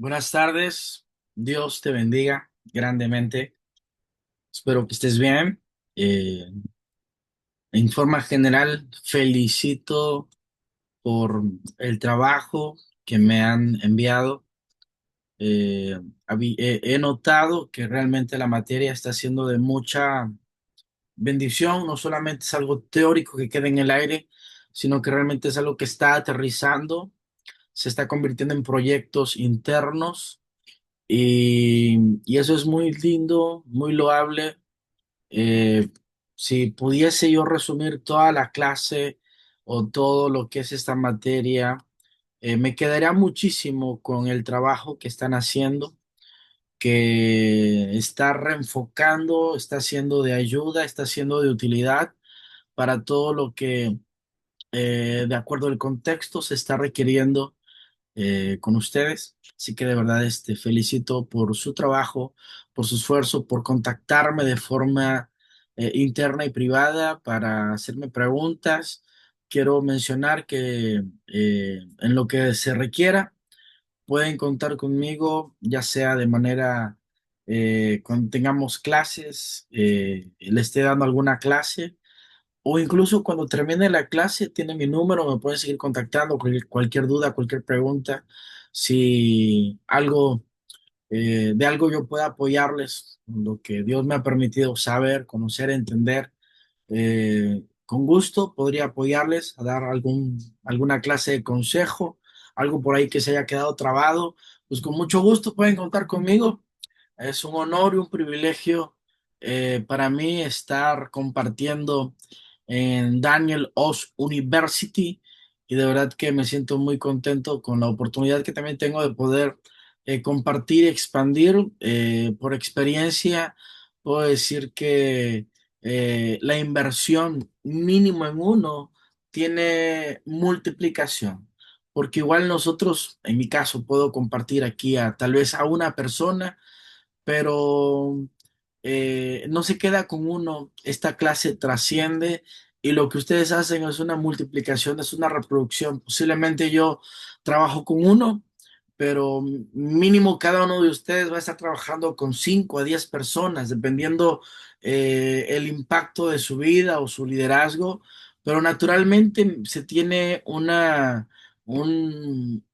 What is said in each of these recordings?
Buenas tardes, Dios te bendiga grandemente. Espero que estés bien. En forma general, felicito por el trabajo que me han enviado. He notado que realmente la materia está siendo de mucha bendición. No solamente es algo teórico que queda en el aire, sino que realmente es algo que está aterrizando, se está convirtiendo en proyectos internos. Y eso es muy lindo, muy loable. Eh, si pudiese yo resumir toda la clase o todo lo que es esta materia, me quedaría muchísimo con el trabajo que están haciendo, que está reenfocando, está siendo de ayuda, está siendo de utilidad para todo lo que, de acuerdo al contexto, se está requiriendo con ustedes. Así que de verdad felicito por su trabajo, por su esfuerzo, por contactarme de forma interna y privada para hacerme preguntas. Quiero mencionar que en lo que se requiera, pueden contar conmigo, ya sea de manera cuando tengamos clases, le esté dando alguna clase o incluso cuando termine la clase, tiene mi número, me pueden seguir contactando, cualquier duda, cualquier pregunta. Si algo, de algo yo pueda apoyarles, lo que Dios me ha permitido saber, conocer, entender, con gusto podría apoyarles a dar alguna clase de consejo, algo por ahí que se haya quedado trabado, pues con mucho gusto pueden contar conmigo. Es un honor y un privilegio para mí estar compartiendo en Daniel Oss University y de verdad que me siento muy contento con la oportunidad que también tengo de poder compartir y expandir. Por experiencia puedo decir que la inversión mínimo en uno tiene multiplicación, porque igual nosotros, en mi caso, puedo compartir aquí a tal vez a una persona, pero no se queda con uno, esta clase trasciende y lo que ustedes hacen es una multiplicación, es una reproducción. Posiblemente yo trabajo con uno, pero mínimo cada uno de ustedes va a estar trabajando con 5 a 10 personas, dependiendo el impacto de su vida o su liderazgo, pero naturalmente se tiene un, un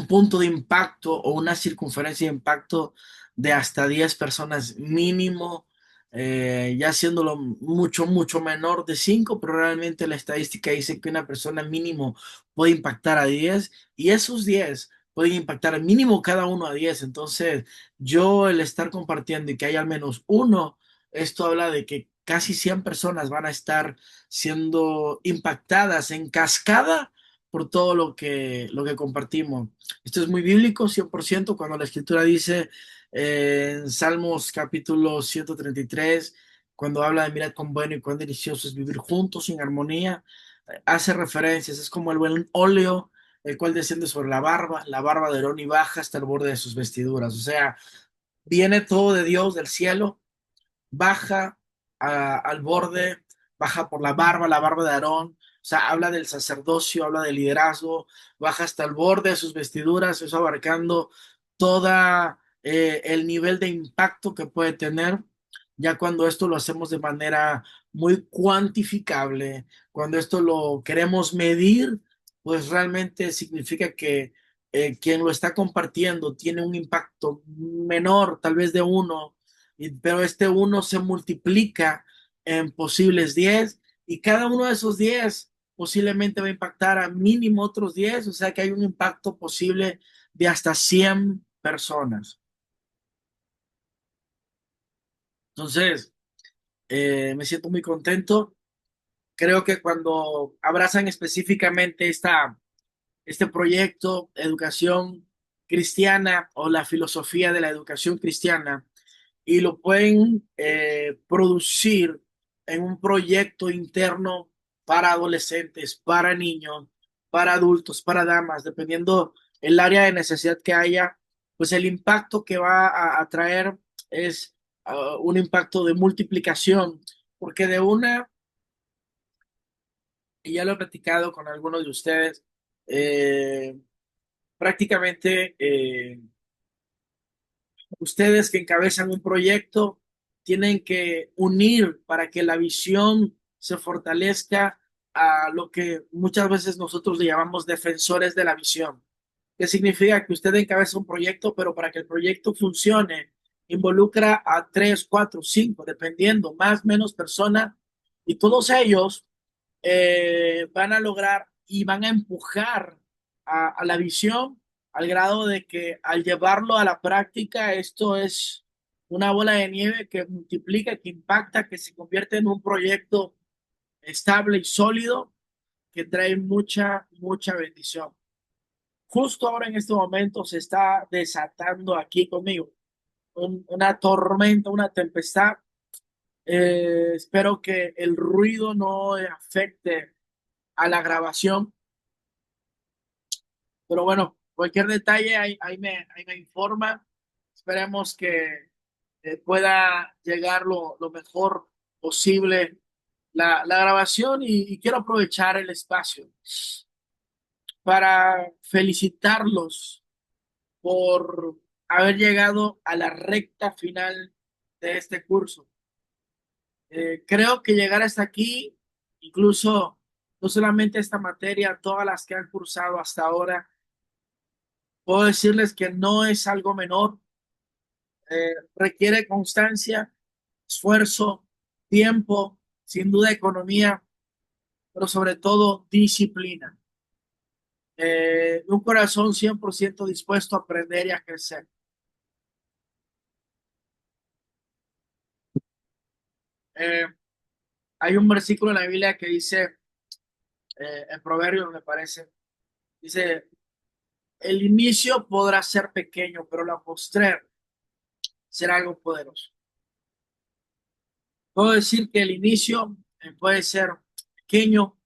punto de impacto o una circunferencia de impacto de hasta 10 personas mínimo, ya haciéndolo mucho, mucho menor de 5, pero realmente la estadística dice que una persona mínimo puede impactar a 10 y esos 10 pueden impactar mínimo cada uno a 10. Entonces, yo el estar compartiendo y que hay al menos uno, esto habla de que casi 100 personas van a estar siendo impactadas en cascada por todo lo que compartimos. Esto es muy bíblico, 100%, cuando la escritura dice en Salmos capítulo 133, cuando habla de mirad cuán bueno y cuán delicioso es vivir juntos en armonía, hace referencias, es como el buen óleo, el cual desciende sobre la barba de Aarón y baja hasta el borde de sus vestiduras. O sea, viene todo de Dios del cielo, baja al borde, baja por la barba de Aarón, o sea, habla del sacerdocio, habla del liderazgo, baja hasta el borde de sus vestiduras, eso abarcando toda el nivel de impacto que puede tener, ya cuando esto lo hacemos de manera muy cuantificable, cuando esto lo queremos medir, pues realmente significa que quien lo está compartiendo tiene un impacto menor, tal vez de uno, pero este uno se multiplica en posibles 10 y cada uno de esos 10 posiblemente va a impactar a mínimo otros 10, o sea que hay un impacto posible de hasta 100 personas. Entonces, me siento muy contento. Creo que cuando abrazan específicamente este proyecto, educación cristiana o la filosofía de la educación cristiana, y lo pueden producir en un proyecto interno para adolescentes, para niños, para adultos, para damas, dependiendo el área de necesidad que haya, pues el impacto que va a traer es un impacto de multiplicación, porque de una, y ya lo he platicado con algunos de ustedes, eh, prácticamente ustedes que encabezan un proyecto tienen que unir para que la visión se fortalezca a lo que muchas veces nosotros le llamamos defensores de la visión. ¿Qué significa? Que usted encabeza un proyecto, pero para que el proyecto funcione, involucra a tres, cuatro, cinco, dependiendo, más, menos personas, y todos ellos van a lograr y van a empujar a la visión al grado de que al llevarlo a la práctica, esto es una bola de nieve que multiplica, que impacta, que se convierte en un proyecto estable y sólido que trae mucha, mucha bendición. Justo ahora en este momento se está desatando aquí conmigo una tormenta, una tempestad. Espero que el ruido no afecte a la grabación, pero bueno, cualquier detalle ahí me informa. Esperemos que pueda llegar lo mejor posible la grabación y quiero aprovechar el espacio para felicitarlos por haber llegado a la recta final de este curso. Creo que llegar hasta aquí, incluso no solamente esta materia, todas las que han cursado hasta ahora, puedo decirles que no es algo menor, requiere constancia, esfuerzo, tiempo, sin duda economía, pero sobre todo disciplina. Un corazón 100% dispuesto a aprender y a crecer. Eh, Hay un versículo en la Biblia que dice, en Proverbios me parece, dice, el inicio podrá ser pequeño, pero la postrer será algo poderoso. Puedo decir que el inicio puede ser pequeño,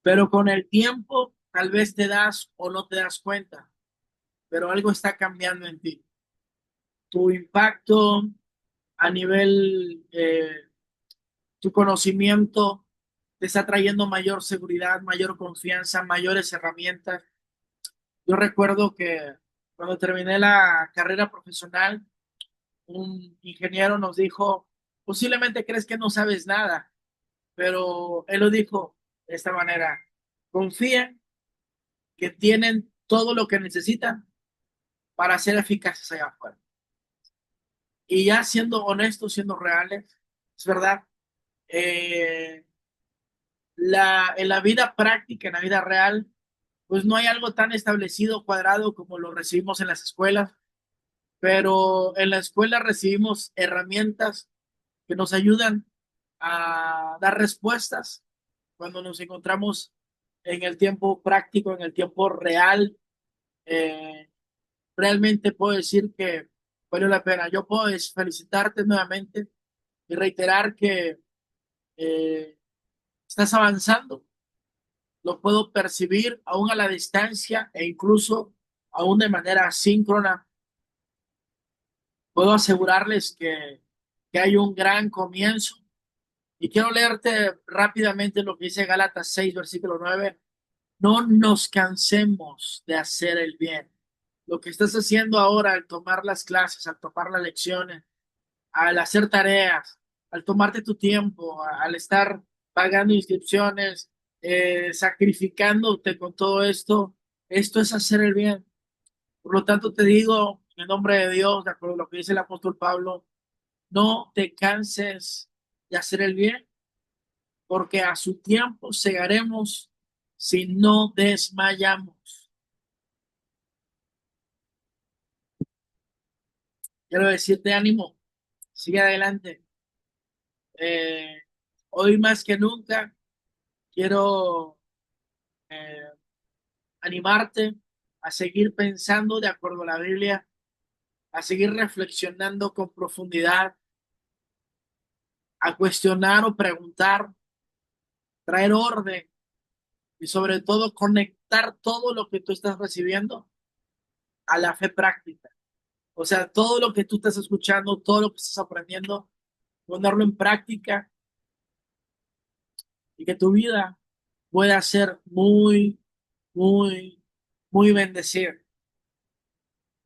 pero con el tiempo tal vez te das o no te das cuenta, pero algo está cambiando en ti. Tu impacto a nivel, tu conocimiento te está trayendo mayor seguridad, mayor confianza, mayores herramientas. Yo recuerdo que cuando terminé la carrera profesional, un ingeniero nos dijo, posiblemente crees que no sabes nada, pero él lo dijo de esta manera, confía que tienen todo lo que necesitan para ser eficaces allá afuera. Y ya siendo honestos, siendo reales, es verdad, eh, en la vida práctica, en la vida real, pues no hay algo tan establecido, cuadrado como lo recibimos en las escuelas, pero en la escuela recibimos herramientas que nos ayudan a dar respuestas cuando nos encontramos en el tiempo práctico, en el tiempo real. eh, Realmente puedo decir que valió la pena. Yo puedo felicitarte nuevamente y reiterar que eh, estás avanzando, lo puedo percibir aún a la distancia e incluso aún de manera asíncrona. Puedo asegurarles que hay un gran comienzo. Y quiero leerte rápidamente lo que dice Gálatas 6 versículo 9. No nos cansemos de hacer el bien. Lo que estás haciendo ahora al tomar las clases, al tomar las lecciones, al hacer tareas, al tomarte tu tiempo, al estar pagando inscripciones, sacrificándote con todo esto, esto es hacer el bien. Por lo tanto, te digo, en el nombre de Dios, de acuerdo a lo que dice el apóstol Pablo, no te canses de hacer el bien, porque a su tiempo segaremos si no desmayamos. Quiero decirte ánimo, sigue adelante. Eh, Hoy más que nunca quiero eh, animarte a seguir pensando de acuerdo a la Biblia, a seguir reflexionando con profundidad, a cuestionar o preguntar, traer orden y sobre todo conectar todo lo que tú estás recibiendo a la fe práctica. O sea, todo lo que tú estás escuchando, todo lo que estás aprendiendo, ponerlo en práctica y que tu vida pueda ser muy, muy, muy bendecido.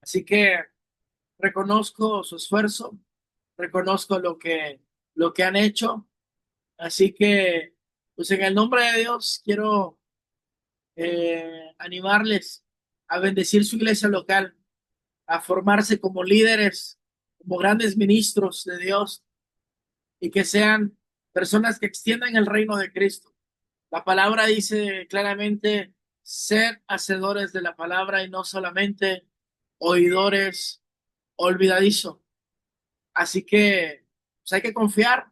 Así que reconozco su esfuerzo, reconozco lo que han hecho. Así que, pues en el nombre de Dios, quiero animarles a bendecir su iglesia local, a formarse como líderes, como grandes ministros de Dios y que sean personas que extiendan el reino de Cristo. La palabra dice claramente ser hacedores de la palabra y no solamente oidores olvidadizo. Así que pues hay que confiar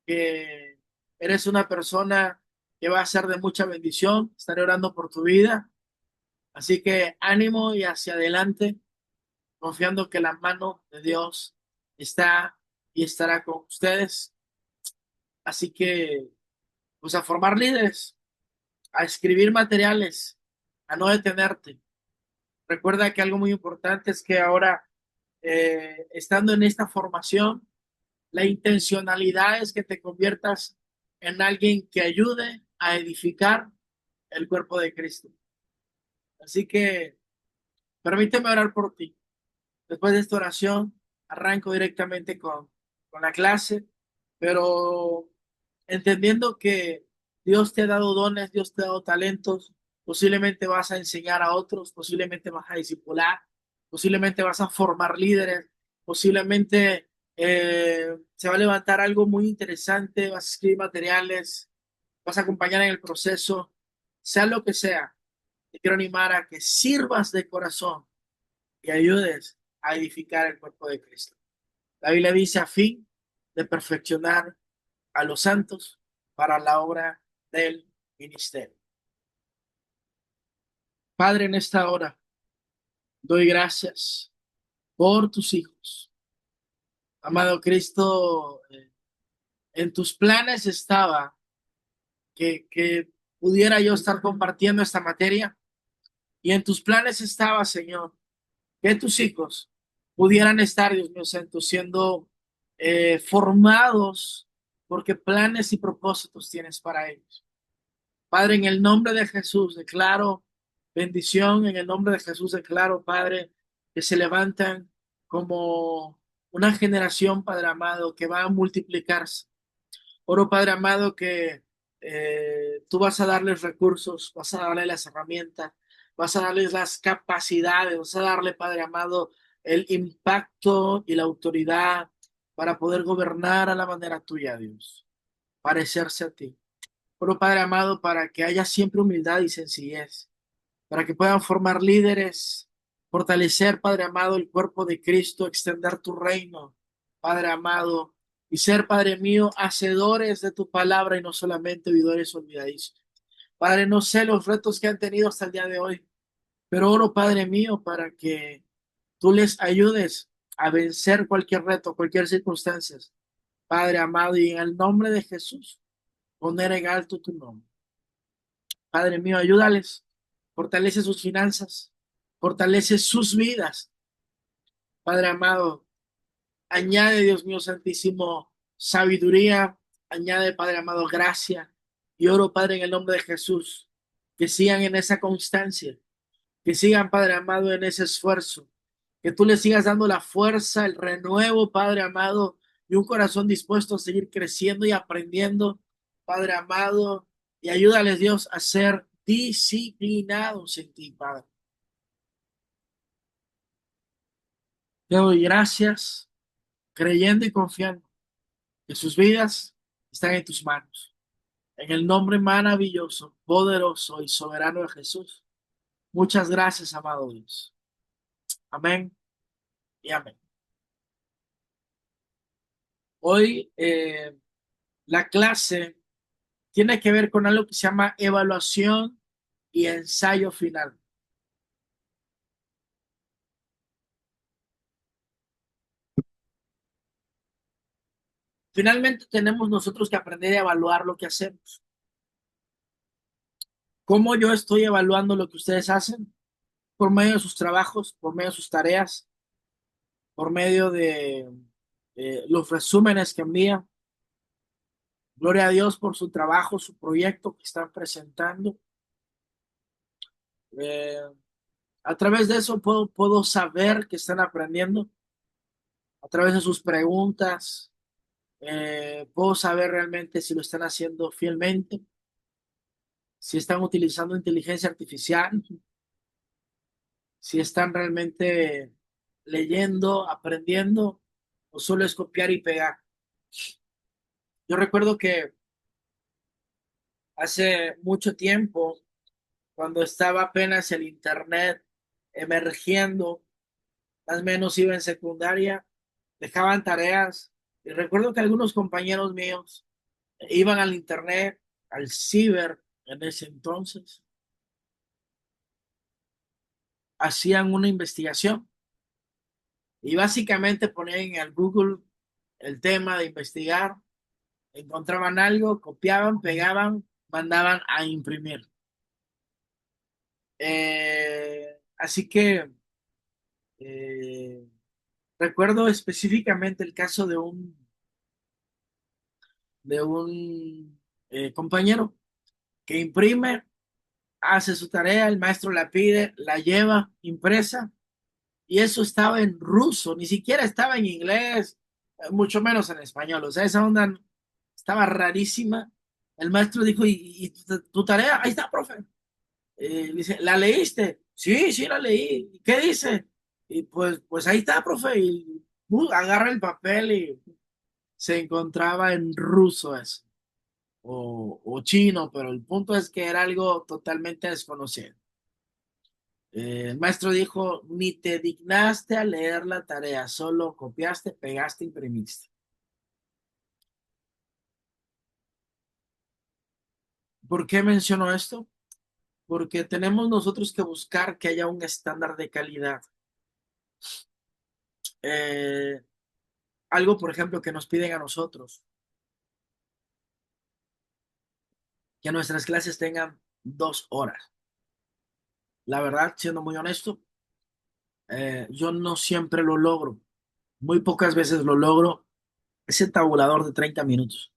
que eres una persona que va a ser de mucha bendición. Estaré orando por tu vida. Así que ánimo y hacia adelante, confiando que la mano de Dios está y estará con ustedes. Así que, pues a formar líderes, a escribir materiales, a no detenerte. Recuerda que algo muy importante es que ahora, estando en esta formación, la intencionalidad es que te conviertas en alguien que ayude a edificar el cuerpo de Cristo. Así que permíteme orar por ti. Después de esta oración, arranco directamente con la clase, pero entendiendo que Dios te ha dado dones, Dios te ha dado talentos, posiblemente vas a enseñar a otros, posiblemente vas a discipular, posiblemente vas a formar líderes, posiblemente se va a levantar algo muy interesante, vas a escribir materiales, vas a acompañar en el proceso, sea lo que sea. Te quiero animar a que sirvas de corazón y ayudes a edificar el cuerpo de Cristo. La Biblia dice a fin de perfeccionar a los santos para la obra del ministerio. Padre, en esta hora doy gracias por tus hijos. Amado Cristo, en tus planes estaba que pudiera yo estar compartiendo esta materia y en tus planes estaba, Señor, que tus hijos pudieran estar, Dios mío santo, siendo formados porque planes y propósitos tienes para ellos. Padre, en el nombre de Jesús declaro bendición, en el nombre de Jesús declaro, Padre, que se levantan como una generación, Padre amado, que va a multiplicarse. Oro, Padre amado, que tú vas a darles recursos, vas a darles las herramientas, vas a darles las capacidades, vas a darle, Padre amado, el impacto y la autoridad para poder gobernar a la manera tuya, Dios, parecerse a ti. Oro, Padre amado, para que haya siempre humildad y sencillez, para que puedan formar líderes, fortalecer, Padre amado, el cuerpo de Cristo, extender tu reino, Padre amado, y ser, Padre mío, hacedores de tu palabra y no solamente oidores olvidadizos. Padre, no sé los retos que han tenido hasta el día de hoy, pero oro, Padre mío, para que tú les ayudes a vencer cualquier reto, cualquier circunstancia. Padre amado, y en el nombre de Jesús, poner en alto tu nombre. Padre mío, ayúdales, fortalece sus finanzas, fortalece sus vidas. Padre amado, añade, Dios mío santísimo, sabiduría, añade, Padre amado, gracia. Y oro, Padre, en el nombre de Jesús, que sigan en esa constancia, que sigan, Padre amado, en ese esfuerzo, que tú les sigas dando la fuerza, el renuevo, Padre amado, y un corazón dispuesto a seguir creciendo y aprendiendo, Padre amado, y ayúdales, Dios, a ser disciplinados en ti, Padre. Te doy gracias, creyendo y confiando que sus vidas están en tus manos. En el nombre maravilloso, poderoso y soberano de Jesús. Muchas gracias, amado Dios. Amén y amén. Hoy la clase tiene que ver con algo que se llama evaluación y ensayo final. Finalmente tenemos nosotros que aprender a evaluar lo que hacemos. ¿Cómo yo estoy evaluando lo que ustedes hacen? Por medio de sus trabajos, por medio de sus tareas, por medio de los resúmenes que envían. Gloria a Dios por su trabajo, su proyecto que están presentando. A través de eso puedo saber que están aprendiendo, a través de sus preguntas, puedo saber realmente si lo están haciendo fielmente, si están utilizando inteligencia artificial, si están realmente leyendo, aprendiendo, o solo es copiar y pegar. Yo recuerdo que hace mucho tiempo, cuando estaba apenas el internet emergiendo, más o menos iba en secundaria, dejaban tareas y recuerdo que algunos compañeros míos iban al internet, al ciber en ese entonces, hacían una investigación y básicamente ponían en el Google el tema de investigar, encontraban algo, copiaban, pegaban, mandaban a imprimir. Así que eh, recuerdo específicamente el caso de un compañero que imprime, hace su tarea, el maestro la pide, la lleva impresa y eso estaba en ruso, ni siquiera estaba en inglés, mucho menos en español. O sea, esa onda estaba rarísima. El maestro dijo, ¿y tu tarea? Ahí está, profe. Dice, ¿la leíste? Sí, sí, la leí. ¿Y qué dice? Y pues ahí está, profe. Y agarra el papel y se encontraba en ruso eso, o chino, pero el punto es que era algo totalmente desconocido. El maestro dijo, ni te dignaste a leer la tarea, solo copiaste, pegaste, imprimiste. ¿Por qué menciono esto? Porque tenemos nosotros que buscar que haya un estándar de calidad. Eh, Algo, por ejemplo, que nos piden a nosotros, que nuestras clases tengan 2 horas. La verdad, siendo muy honesto, yo no siempre lo logro. Muy pocas veces lo logro. Ese tabulador de 30 minutos,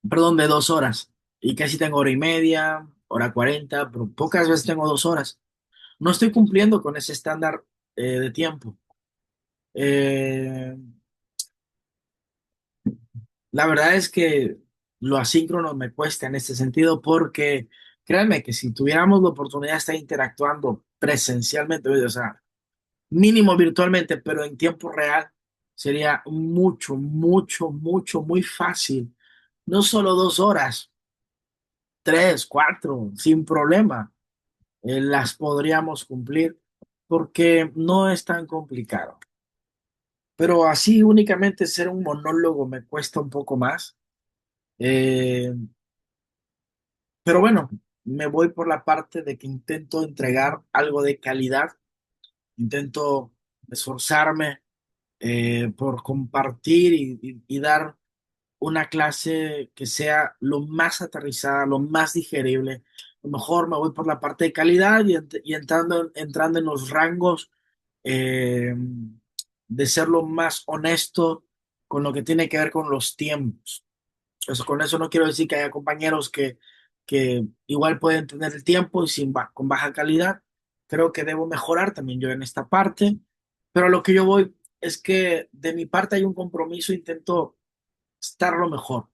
perdón, de 2 horas. Y casi tengo hora y media, hora 40, pero pocas veces tengo 2 horas. No estoy cumpliendo con ese estándar de tiempo. Eh, la verdad es que lo asíncrono me cuesta en este sentido porque créanme que si tuviéramos la oportunidad de estar interactuando presencialmente, o sea, mínimo virtualmente, pero en tiempo real, sería mucho, mucho, mucho, muy fácil. No solo 2 horas, 3, 4, sin problema, las podríamos cumplir porque no es tan complicado. Pero así únicamente ser un monólogo me cuesta un poco más. Eh, pero bueno, me voy por la parte de que intento entregar algo de calidad, intento esforzarme por compartir y dar una clase que sea lo más aterrizada, lo más digerible. A lo mejor me voy por la parte de calidad y entrando en los rangos eh, de ser lo más honesto con lo que tiene que ver con los tiempos. Con eso no quiero decir que haya compañeros que igual pueden tener el tiempo y con baja calidad. Creo que debo mejorar también yo en esta parte, pero a lo que yo voy es que de mi parte hay un compromiso, intento estar lo mejor.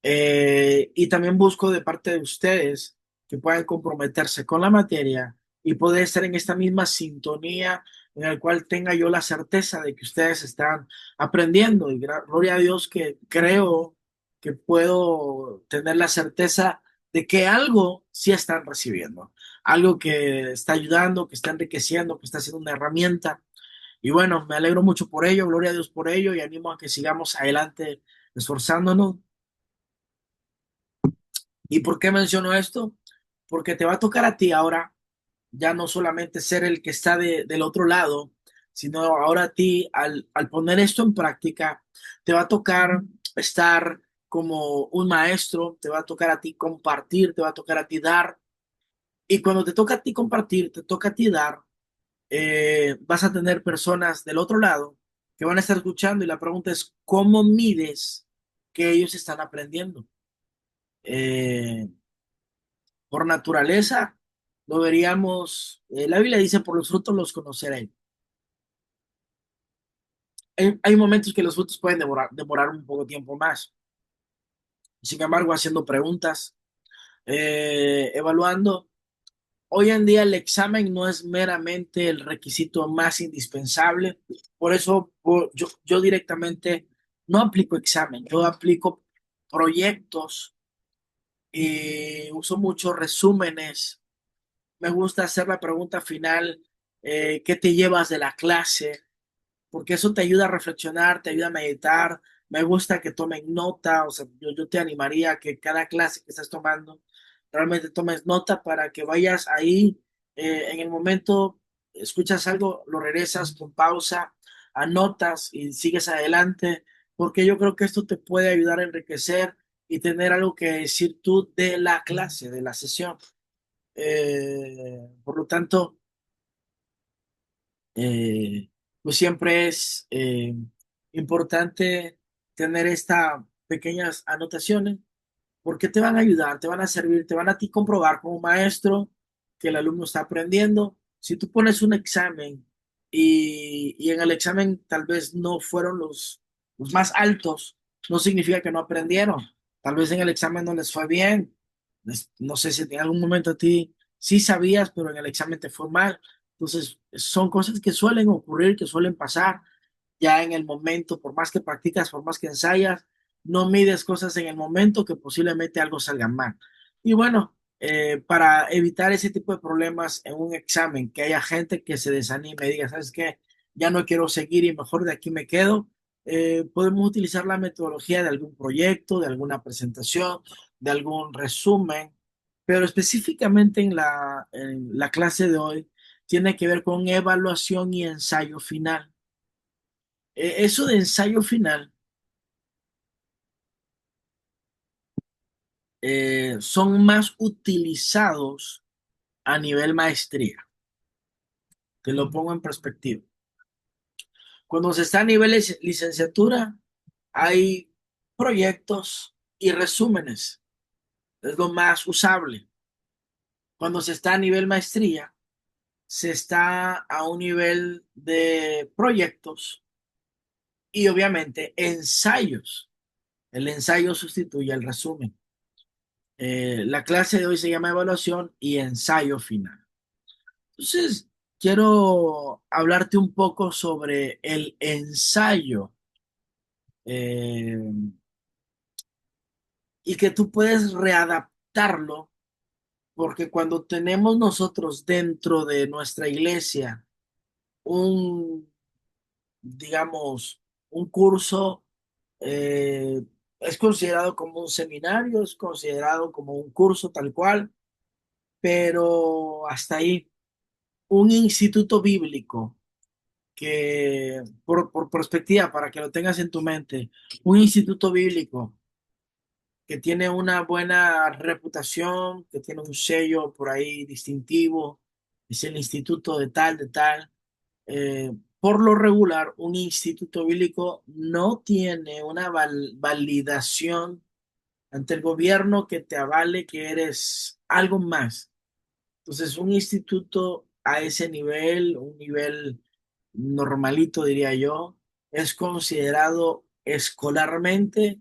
Y también busco de parte de ustedes que puedan comprometerse con la materia y poder estar en esta misma sintonía en el cual tenga yo la certeza de que ustedes están aprendiendo. Y gloria a Dios que creo que puedo tener la certeza de que algo sí están recibiendo, algo que está ayudando, que está enriqueciendo, que está siendo una herramienta. Y bueno, me alegro mucho por ello, gloria a Dios por ello y animo a que sigamos adelante esforzándonos. ¿Y por qué menciono esto? Porque te va a tocar a ti ahora ya no solamente ser el que está del otro lado, sino ahora a ti al poner esto en práctica, te va a tocar estar como un maestro, te va a tocar a ti compartir, te va a tocar a ti dar. Y cuando te toca a ti compartir, te toca a ti dar, vas a tener personas del otro lado que van a estar escuchando y la pregunta es, ¿cómo mides que ellos están aprendiendo? Eh, por naturaleza, lo veríamos, la Biblia dice, por los frutos los conoceréis. Hay momentos que los frutos pueden demorar un poco tiempo más. Sin embargo, haciendo preguntas, evaluando. Hoy en día el examen no es meramente el requisito más indispensable. Por eso yo directamente no aplico examen, yo aplico proyectos y uso muchos resúmenes. Me gusta hacer la pregunta final, ¿qué te llevas de la clase? Porque eso te ayuda a reflexionar, te ayuda a meditar. Me gusta que tomen nota, o sea, yo te animaría a que cada clase que estás tomando, realmente tomes nota para que vayas ahí, en el momento, escuchas algo, lo regresas con pausa, anotas y sigues adelante, porque yo creo que esto te puede ayudar a enriquecer y tener algo que decir tú de la clase, de la sesión. Por lo tanto, pues siempre es importante tener estas pequeñas anotaciones porque te van a ayudar, te van a servir, te van a ti comprobar como maestro que el alumno está aprendiendo. Si tú pones un examen y en el examen tal vez no fueron los más altos, no significa que no aprendieron. Tal vez en el examen no les fue bien. No sé si en algún momento a ti sí sabías, pero en el examen te fue mal. Entonces, son cosas que suelen ocurrir, que suelen pasar ya en el momento, por más que practicas, por más que ensayas, no mides cosas en el momento que posiblemente algo salga mal. Y bueno, para evitar ese tipo de problemas en un examen, que haya gente que se desanime y diga, ¿sabes qué? Ya no quiero seguir y mejor de aquí me quedo. Podemos utilizar la metodología de algún proyecto, de alguna presentación, de algún resumen, pero específicamente en la clase de hoy tiene que ver con evaluación y ensayo final. Eso de ensayo final son más utilizados a nivel maestría. Te lo pongo en perspectiva. Cuando se está a nivel de licenciatura, hay proyectos y resúmenes. Es lo más usable. Cuando se está a nivel maestría, se está a un nivel de proyectos y obviamente ensayos. El ensayo sustituye al resumen. La clase de hoy se llama evaluación y ensayo final. Entonces, quiero hablarte un poco sobre el ensayo, eh, y que tú puedes readaptarlo, porque cuando tenemos nosotros dentro de nuestra iglesia un, digamos, un curso, eh, es considerado como un seminario, es considerado como un curso tal cual, pero hasta ahí. Un instituto bíblico que, por perspectiva, para que lo tengas en tu mente, un instituto bíblico que tiene una buena reputación, que tiene un sello por ahí distintivo, es el instituto de tal. Por lo regular, un instituto bíblico no tiene una validación ante el gobierno que te avale que eres algo más. Entonces, un instituto a ese nivel, un nivel normalito, diría yo, es considerado escolarmente,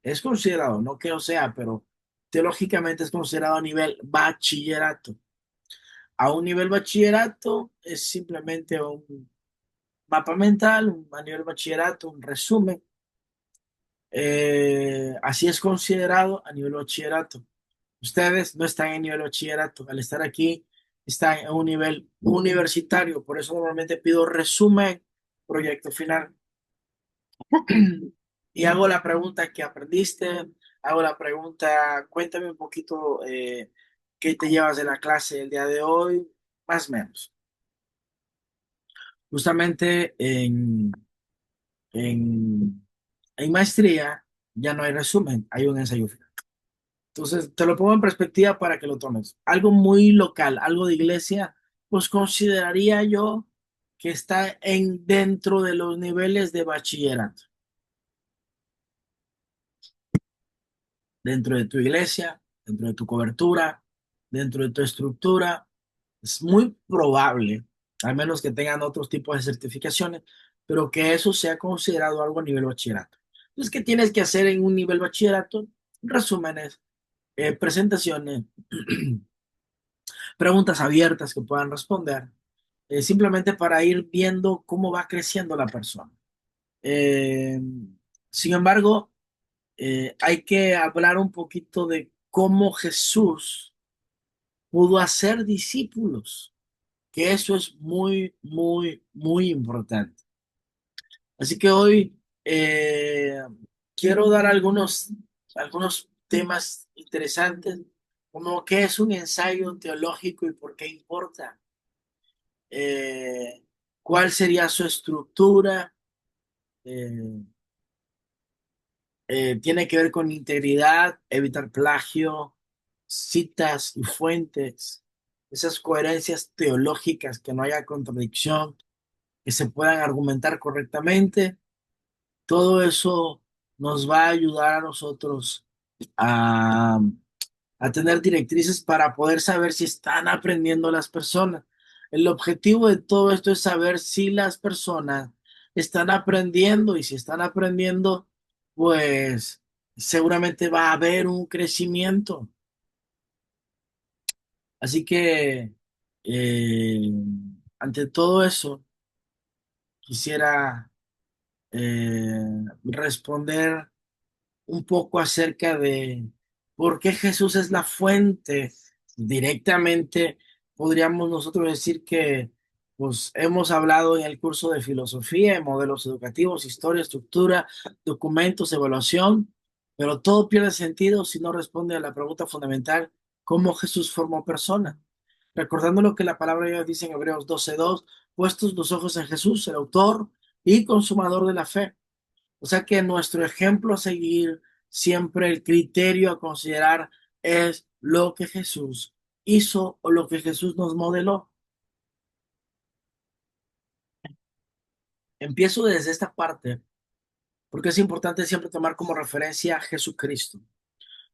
es considerado, no que o sea, pero teológicamente es considerado a nivel bachillerato. A un nivel bachillerato es simplemente un mapa mental, a nivel bachillerato, un resumen. Así es considerado a nivel bachillerato. Ustedes no están en nivel bachillerato. Al estar aquí, están en un nivel universitario. Por eso normalmente pido resumen, proyecto final. Y hago la pregunta que aprendiste, hago la pregunta, cuéntame un poquito, qué te llevas de la clase el día de hoy, más o menos. Justamente en, en maestría ya no hay resumen, hay un ensayo final. Entonces, te lo pongo en perspectiva para que lo tomes. Algo muy local, algo de iglesia, pues consideraría yo que está dentro de los niveles de bachillerato. Dentro de tu iglesia, dentro de tu cobertura, dentro de tu estructura. Es muy probable, al menos que tengan otros tipos de certificaciones, pero que eso sea considerado algo a nivel bachillerato. Entonces, ¿qué tienes que hacer en un nivel bachillerato? Resúmenes, presentaciones, preguntas abiertas que puedan responder, simplemente para ir viendo cómo va creciendo la persona. Eh, Sin embargo, hay que hablar un poquito de cómo Jesús pudo hacer discípulos, que eso es muy, muy, muy importante. Así que hoy quiero dar algunos temas interesantes, como qué es un ensayo teológico y por qué importa, eh, cuál sería su estructura, eh, tiene que ver con integridad, evitar plagio, citas y fuentes, esas coherencias teológicas, que no haya contradicción, que se puedan argumentar correctamente. Todo eso nos va a ayudar a nosotros a, a tener directrices para poder saber si están aprendiendo las personas. El objetivo de todo esto es saber si las personas están aprendiendo, y si están aprendiendo, pues seguramente va a haber un crecimiento. Así que eh, ante todo eso, quisiera responder un poco acerca de por qué Jesús es la fuente. Directamente podríamos nosotros decir que pues hemos hablado en el curso de filosofía, de modelos educativos, historia, estructura, documentos, evaluación, pero todo pierde sentido si no responde a la pregunta fundamental: ¿cómo Jesús formó persona? Recordando lo que la palabra de Dios dice en Hebreos 12:2: puestos los ojos en Jesús, el autor y consumador de la fe. O sea que nuestro ejemplo a seguir, siempre el criterio a considerar, es lo que Jesús hizo o lo que Jesús nos modeló. Empiezo desde esta parte porque es importante siempre tomar como referencia a Jesucristo,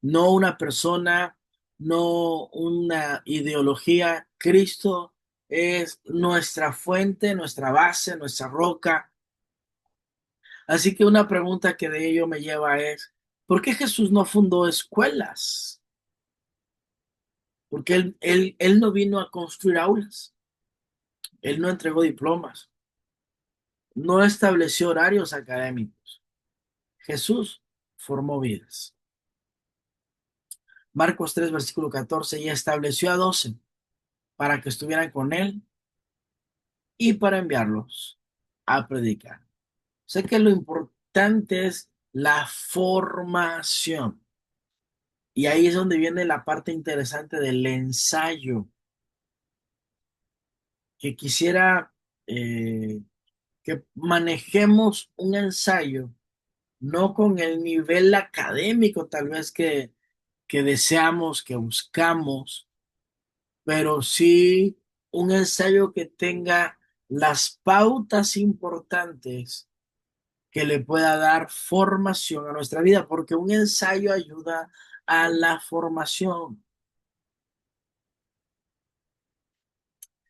no una persona, no una ideología. Cristo es nuestra fuente, nuestra base, nuestra roca. Así que una pregunta que de ello me lleva es: ¿por qué Jesús no fundó escuelas? Porque él no vino a construir aulas, él no entregó diplomas, no estableció horarios académicos. Jesús formó vidas. Marcos 3 versículo 14: y estableció a 12 para que estuvieran con él y para enviarlos a predicar. Sé que lo importante es la formación. Y ahí es donde viene la parte interesante del ensayo, que quisiera que manejemos un ensayo no con el nivel académico tal vez que deseamos, que buscamos, pero sí un ensayo que tenga las pautas importantes que le pueda dar formación a nuestra vida, porque un ensayo ayuda a la formación.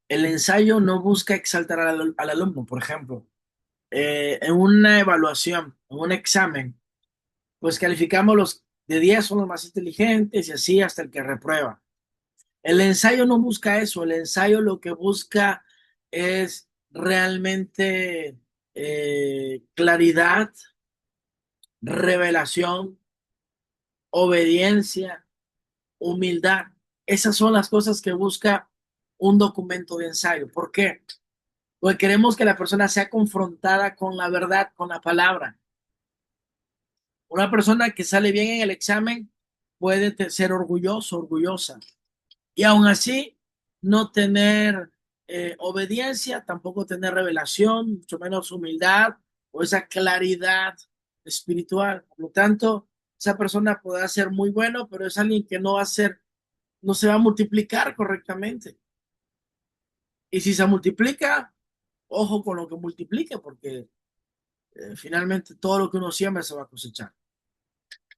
El ensayo no busca exaltar al alumno, por ejemplo, en una evaluación, en un examen, pues calificamos los de 10 son los más inteligentes y así hasta el que reprueba. El ensayo no busca eso, el ensayo lo que busca es realmente claridad, revelación, obediencia, humildad. Esas son las cosas que busca un documento de ensayo. ¿Por qué? Porque queremos que la persona sea confrontada con la verdad, con la palabra. Una persona que sale bien en el examen puede ser orgulloso, orgullosa, y aún así no tener obediencia, tampoco tener revelación, mucho menos humildad o esa claridad espiritual. Por lo tanto, esa persona podrá ser muy bueno, pero es alguien que no va a ser, no se va a multiplicar correctamente. Y si se multiplica, ojo con lo que multiplique, porque finalmente todo lo que uno siembra se va a cosechar.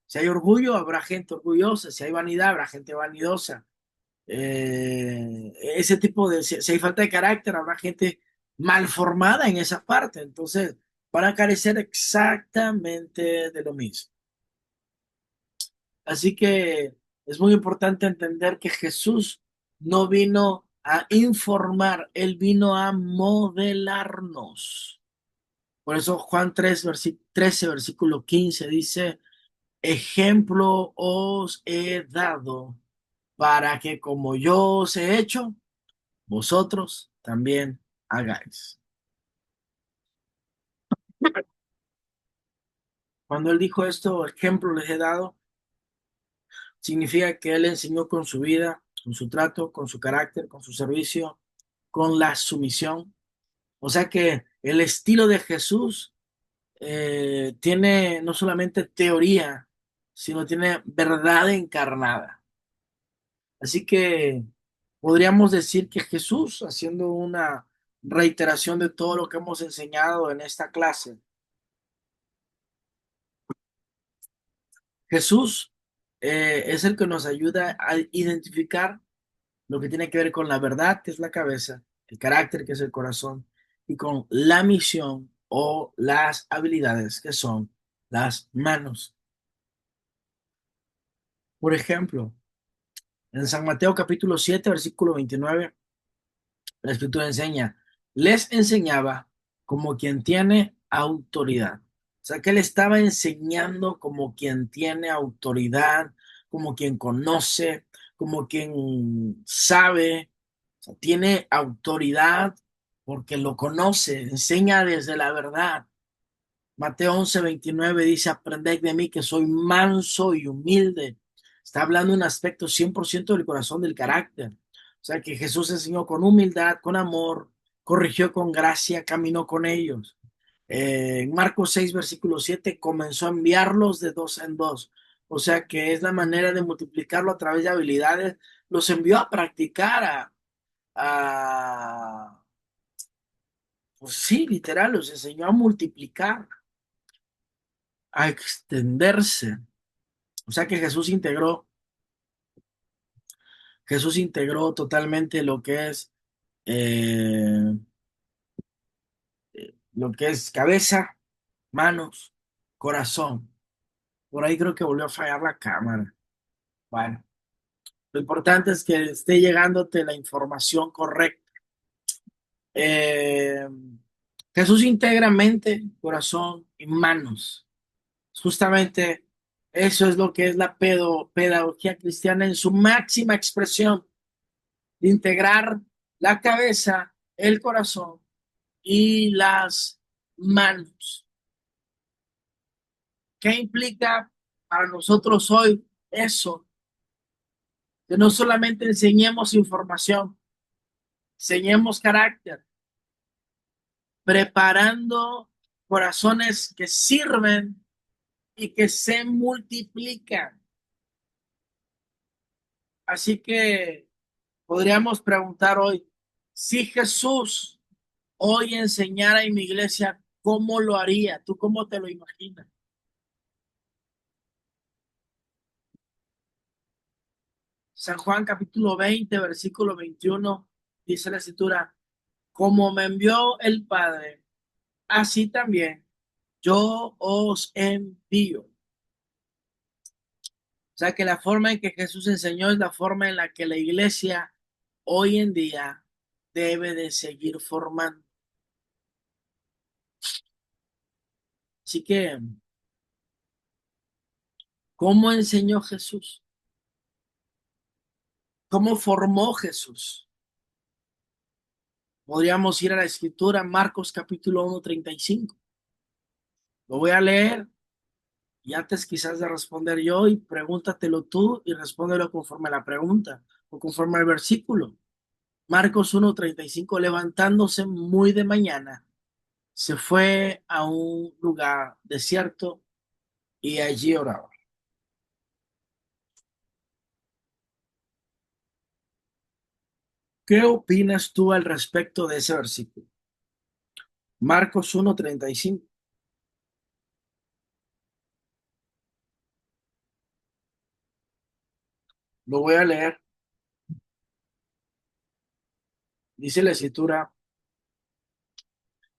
Si hay orgullo, habrá gente orgullosa. Si hay vanidad, habrá gente vanidosa. ese tipo de, si hay falta de carácter, habrá gente mal formada en esa parte, entonces van a carecer exactamente de lo mismo. Así que es muy importante entender que Jesús no vino a informar, él vino a modelarnos. Por eso Juan 3, 13, versículo 15 dice, ejemplo os he dado para que como yo os he hecho, vosotros también hagáis. Cuando él dijo esto, ejemplo les he dado, significa que él enseñó con su vida, con su trato, con su carácter, con su servicio, con la sumisión. O sea que el estilo de Jesús tiene no solamente teoría, sino tiene verdad encarnada. Así que podríamos decir que Jesús, haciendo una reiteración de todo lo que hemos enseñado en esta clase, Jesús es el que nos ayuda a identificar lo que tiene que ver con la verdad, que es la cabeza, el carácter, que es el corazón, y con la misión o las habilidades, que son las manos. Por ejemplo, en San Mateo capítulo 7 versículo 29 la escritura enseña, les enseñaba como quien tiene autoridad. O sea, que él estaba enseñando como quien tiene autoridad, como quien conoce, como quien sabe, o sea, tiene autoridad porque lo conoce, enseña desde la verdad. Mateo 11:29 dice, aprended de mí que soy manso y humilde. Está hablando un aspecto 100% del corazón, del carácter. O sea, que Jesús enseñó con humildad, con amor, corrigió con gracia, caminó con ellos. En Marcos 6, versículo 7, comenzó a enviarlos de dos en dos. O sea, que es la manera de multiplicarlo a través de habilidades. Los envió a practicar, pues sí, literal, los enseñó a multiplicar, a extenderse. O sea que Jesús integró totalmente eh, lo que es cabeza, manos, corazón. Por ahí creo que volvió a fallar la cámara. Bueno, lo importante es que esté llegándote la información correcta. Eh, Jesús integra mente, corazón y manos. Justamente eso es lo que es la pedagogía cristiana en su máxima expresión, de integrar la cabeza, el corazón y las manos. ¿Qué implica para nosotros hoy eso? Que no solamente enseñemos información, enseñemos carácter, preparando corazones que sirven y que se multiplican. Así que podríamos preguntar hoy, si Jesús hoy enseñara en mi iglesia, ¿cómo lo haría? ¿Tú cómo te lo imaginas? San Juan capítulo 20 versículo 21 dice la escritura, como me envió el Padre, así también yo os envío. O sea que la forma en que Jesús enseñó es la forma en la que la iglesia hoy en día debe de seguir formando. Así que, ¿cómo enseñó Jesús? ¿Cómo formó Jesús? Podríamos ir a la escritura, Marcos capítulo 1:35. Lo voy a leer y antes quizás de responder yo y pregúntatelo tú y respóndelo conforme a la pregunta o conforme al versículo. Marcos 1:35, levantándose muy de mañana, se fue a un lugar desierto y allí oraba. ¿Qué opinas tú al respecto de ese versículo? Marcos 1:35. Lo voy a leer. Dice la escritura,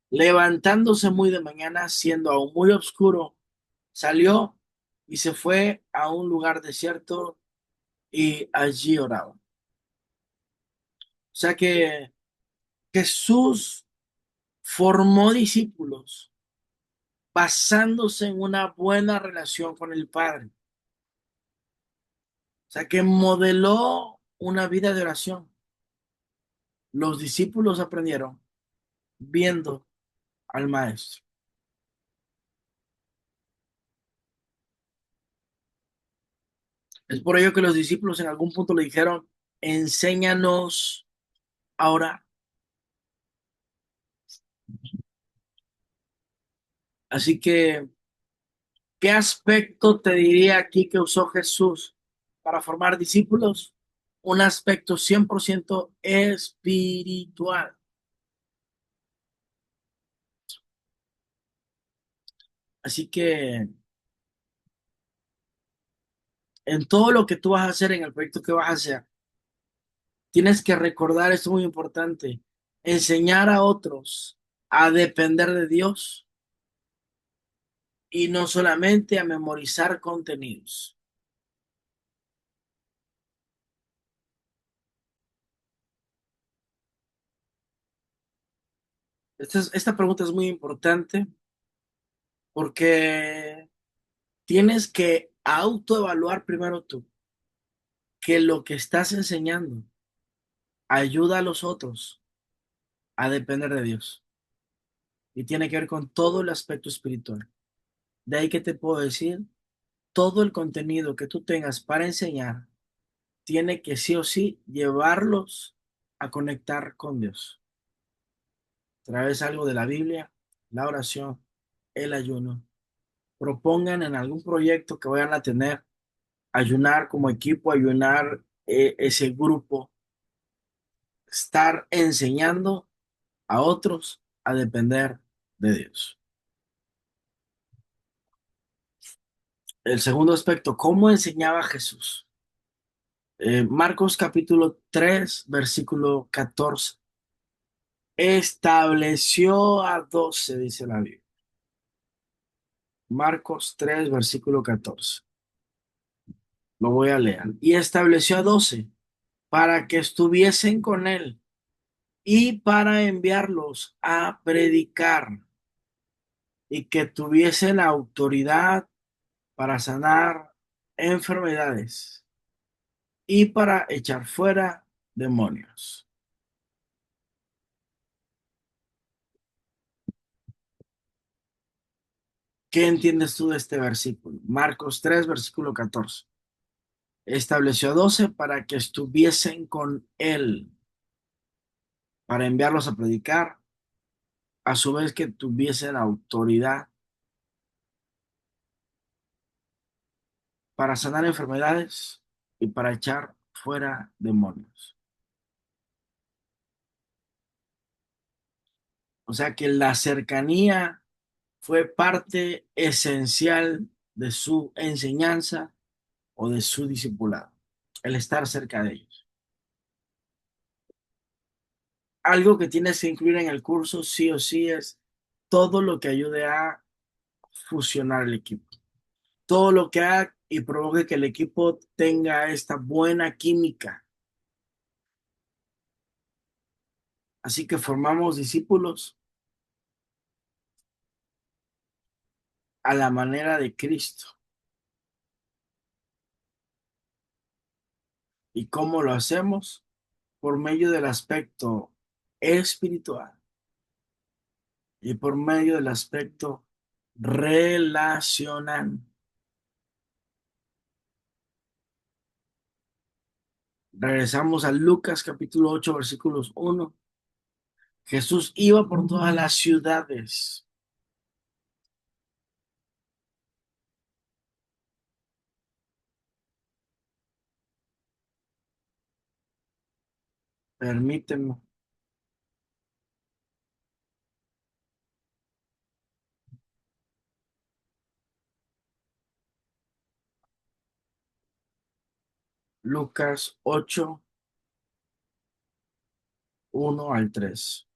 levantándose muy de mañana, siendo aún muy oscuro, salió y se fue a un lugar desierto y allí oraba. O sea que Jesús formó discípulos basándose en una buena relación con el Padre. O sea que modeló una vida de oración. Los discípulos aprendieron viendo al Maestro. Es por ello que los discípulos en algún punto le dijeron, enséñanos ahora. Así que, ¿qué aspecto te diría aquí que usó Jesús para formar discípulos? Un aspecto 100% espiritual. Así que en todo lo que tú vas a hacer, en el proyecto que vas a hacer, tienes que recordar, esto es muy importante, enseñar a otros a depender de Dios y no solamente a memorizar contenidos. Esta pregunta es muy importante porque tienes que autoevaluar primero tú que lo que estás enseñando ayuda a los otros a depender de Dios y tiene que ver con todo el aspecto espiritual. De ahí que te puedo decir, todo el contenido que tú tengas para enseñar tiene que sí o sí llevarlos a conectar con Dios. Traes algo de la Biblia, la oración, el ayuno. Propongan en algún proyecto que vayan a tener, ayunar como equipo, ayunar ese grupo, estar enseñando a otros a depender de Dios. El segundo aspecto, ¿cómo enseñaba Jesús? Marcos capítulo 3 versículo 14. Estableció a 12, dice la Biblia. Marcos 3 versículo 14. Lo voy a leer. Y estableció a 12 para que estuviesen con él y para enviarlos a predicar y que tuviesen autoridad para sanar enfermedades y para echar fuera demonios. ¿Qué entiendes tú de este versículo? Marcos 3 versículo 14. Estableció a 12 para que estuviesen con él, para enviarlos a predicar, a su vez que tuviesen autoridad para sanar enfermedades y para echar fuera demonios. O sea que la cercanía fue parte esencial de su enseñanza o de su discipulado, el estar cerca de ellos. Algo que tienes que incluir en el curso sí o sí es todo lo que ayude a fusionar el equipo, todo lo que haga y provoque que el equipo tenga esta buena química. Así que formamos discípulos a la manera de Cristo. ¿Y cómo lo hacemos? Por medio del aspecto espiritual y por medio del aspecto relacional. Regresamos a Lucas capítulo 8 versículos 1. Jesús iba por todas las ciudades. Permíteme. Lucas 8 1 al 3.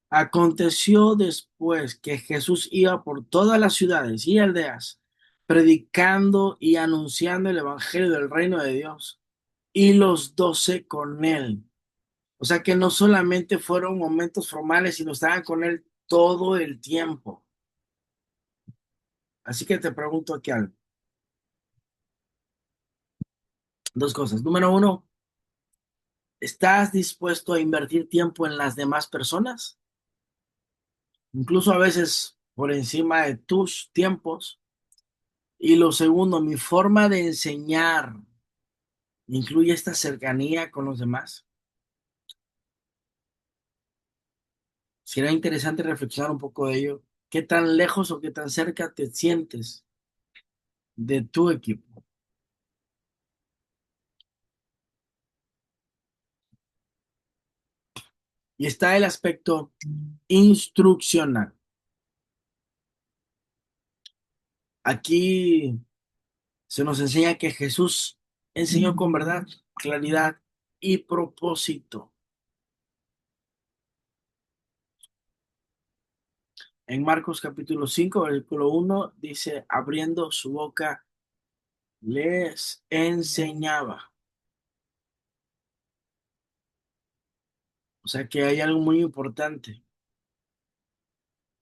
Aconteció después que Jesús iba por todas las ciudades y aldeas, predicando y anunciando el evangelio del reino de Dios, y los 12 con él. O sea que no solamente fueron momentos formales, sino estaban con él todo el tiempo. Así que te pregunto aquí algo. Dos cosas. Número uno, ¿estás dispuesto a invertir tiempo en las demás personas? Incluso a veces por encima de tus tiempos. Y lo segundo, mi forma de enseñar incluye esta cercanía con los demás. Será interesante reflexionar un poco de ello. ¿Qué tan lejos o qué tan cerca te sientes de tu equipo? Y está el aspecto instruccional. Aquí se nos enseña que Jesús enseñó con verdad, claridad y propósito. En Marcos capítulo 5 versículo 1 dice, abriendo su boca, les enseñaba. O sea que hay algo muy importante.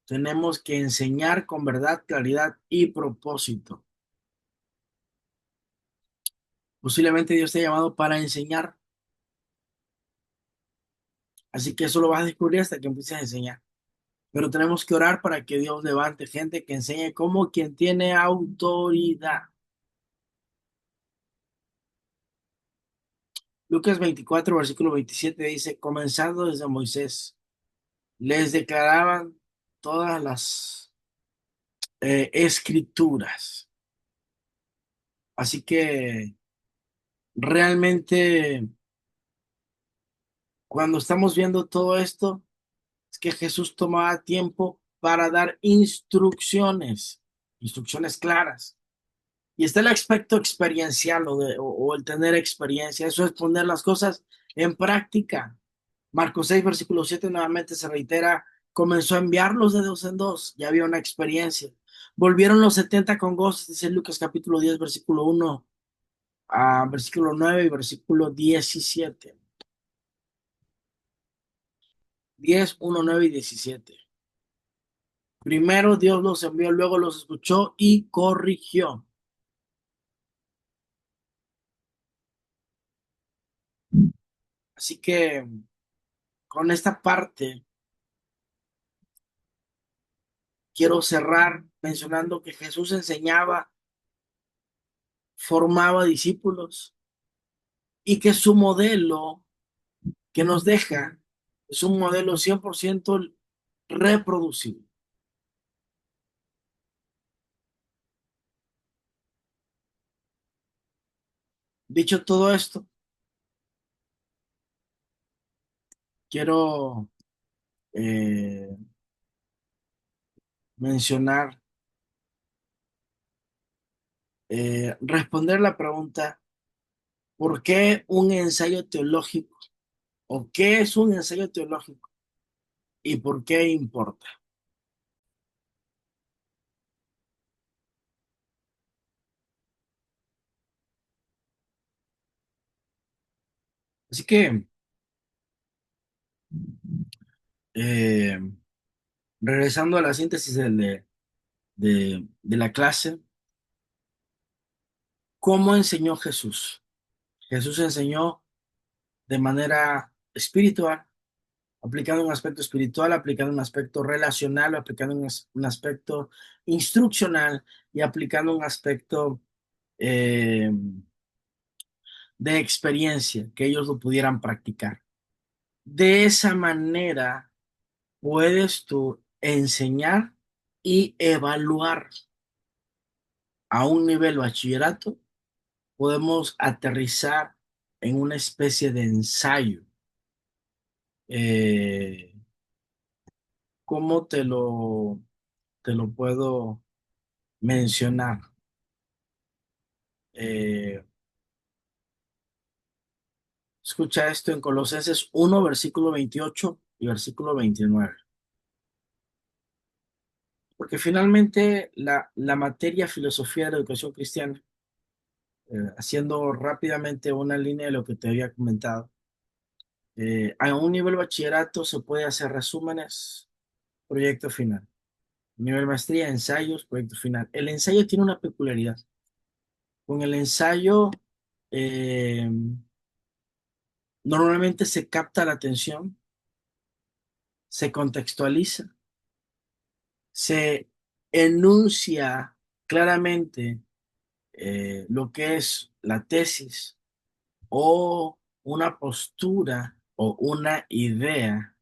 Tenemos que enseñar con verdad, claridad y propósito. Posiblemente Dios te ha llamado para enseñar, así que eso lo vas a descubrir hasta que empieces a enseñar. Pero tenemos que orar para que Dios levante gente que enseñe como quien tiene autoridad. Lucas 24 versículo 27 dice, comenzando desde Moisés, les declaraban todas las escrituras. Así que realmente cuando estamos viendo todo esto, es que Jesús tomaba tiempo para dar instrucciones, instrucciones claras. Y está el aspecto experiencial o el tener experiencia. Eso es poner las cosas en práctica. Marcos 6 versículo 7 nuevamente se reitera, comenzó a enviarlos de dos en dos, ya había una experiencia. Volvieron los 70 con gozo, dice Lucas capítulo 10 versículo 1 a versículo 9 y versículo 17. 10 1 9 y 17. Primero Dios los envió, luego los escuchó y corrigió. Así que con esta parte quiero cerrar mencionando que Jesús enseñaba, formaba discípulos y que su modelo que nos deja es un modelo 100% reproducible. Dicho todo esto, quiero eh, mencionar, responder la pregunta, ¿por qué un ensayo teológico? ¿O qué es un ensayo teológico? ¿Y por qué importa? Así que, eh, regresando a la síntesis de la clase, ¿cómo enseñó Jesús? Jesús enseñó de manera espiritual, aplicando un aspecto espiritual, aplicando un aspecto relacional, aplicando un aspecto instruccional y aplicando un aspecto eh, de experiencia, que ellos lo pudieran practicar. De esa manera puedes tú enseñar y evaluar a un nivel bachillerato, podemos aterrizar en una especie de ensayo. Eh, ¿Cómo te lo puedo mencionar? Eh, Escucha esto en Colosenses 1, versículo 28 y versículo 29. Porque finalmente la materia filosofía de la educación cristiana, haciendo rápidamente una línea de lo que te había comentado, a un nivel bachillerato se puede hacer resúmenes, proyecto final. Nivel maestría, ensayos, proyecto final. El ensayo tiene una peculiaridad. Con el ensayo eh, normalmente se capta la atención, se contextualiza, se enuncia claramente lo que es la tesis o una postura o una idea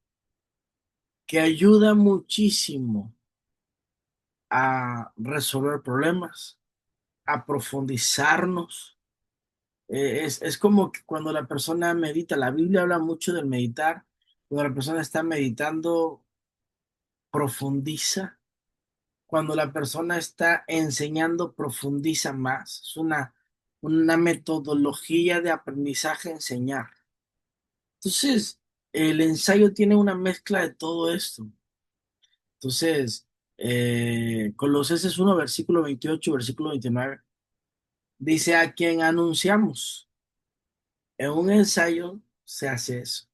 que ayuda muchísimo a resolver problemas, a profundizarnos. Es como que cuando la persona medita, la Biblia habla mucho del meditar, cuando la persona está meditando, profundiza, cuando la persona está enseñando, profundiza más. Es una metodología de aprendizaje enseñar. Entonces, el ensayo tiene una mezcla de todo esto. Entonces, Colosenses 1, versículo 28, versículo 29, dice: a quien anunciamos. En un ensayo se hace eso.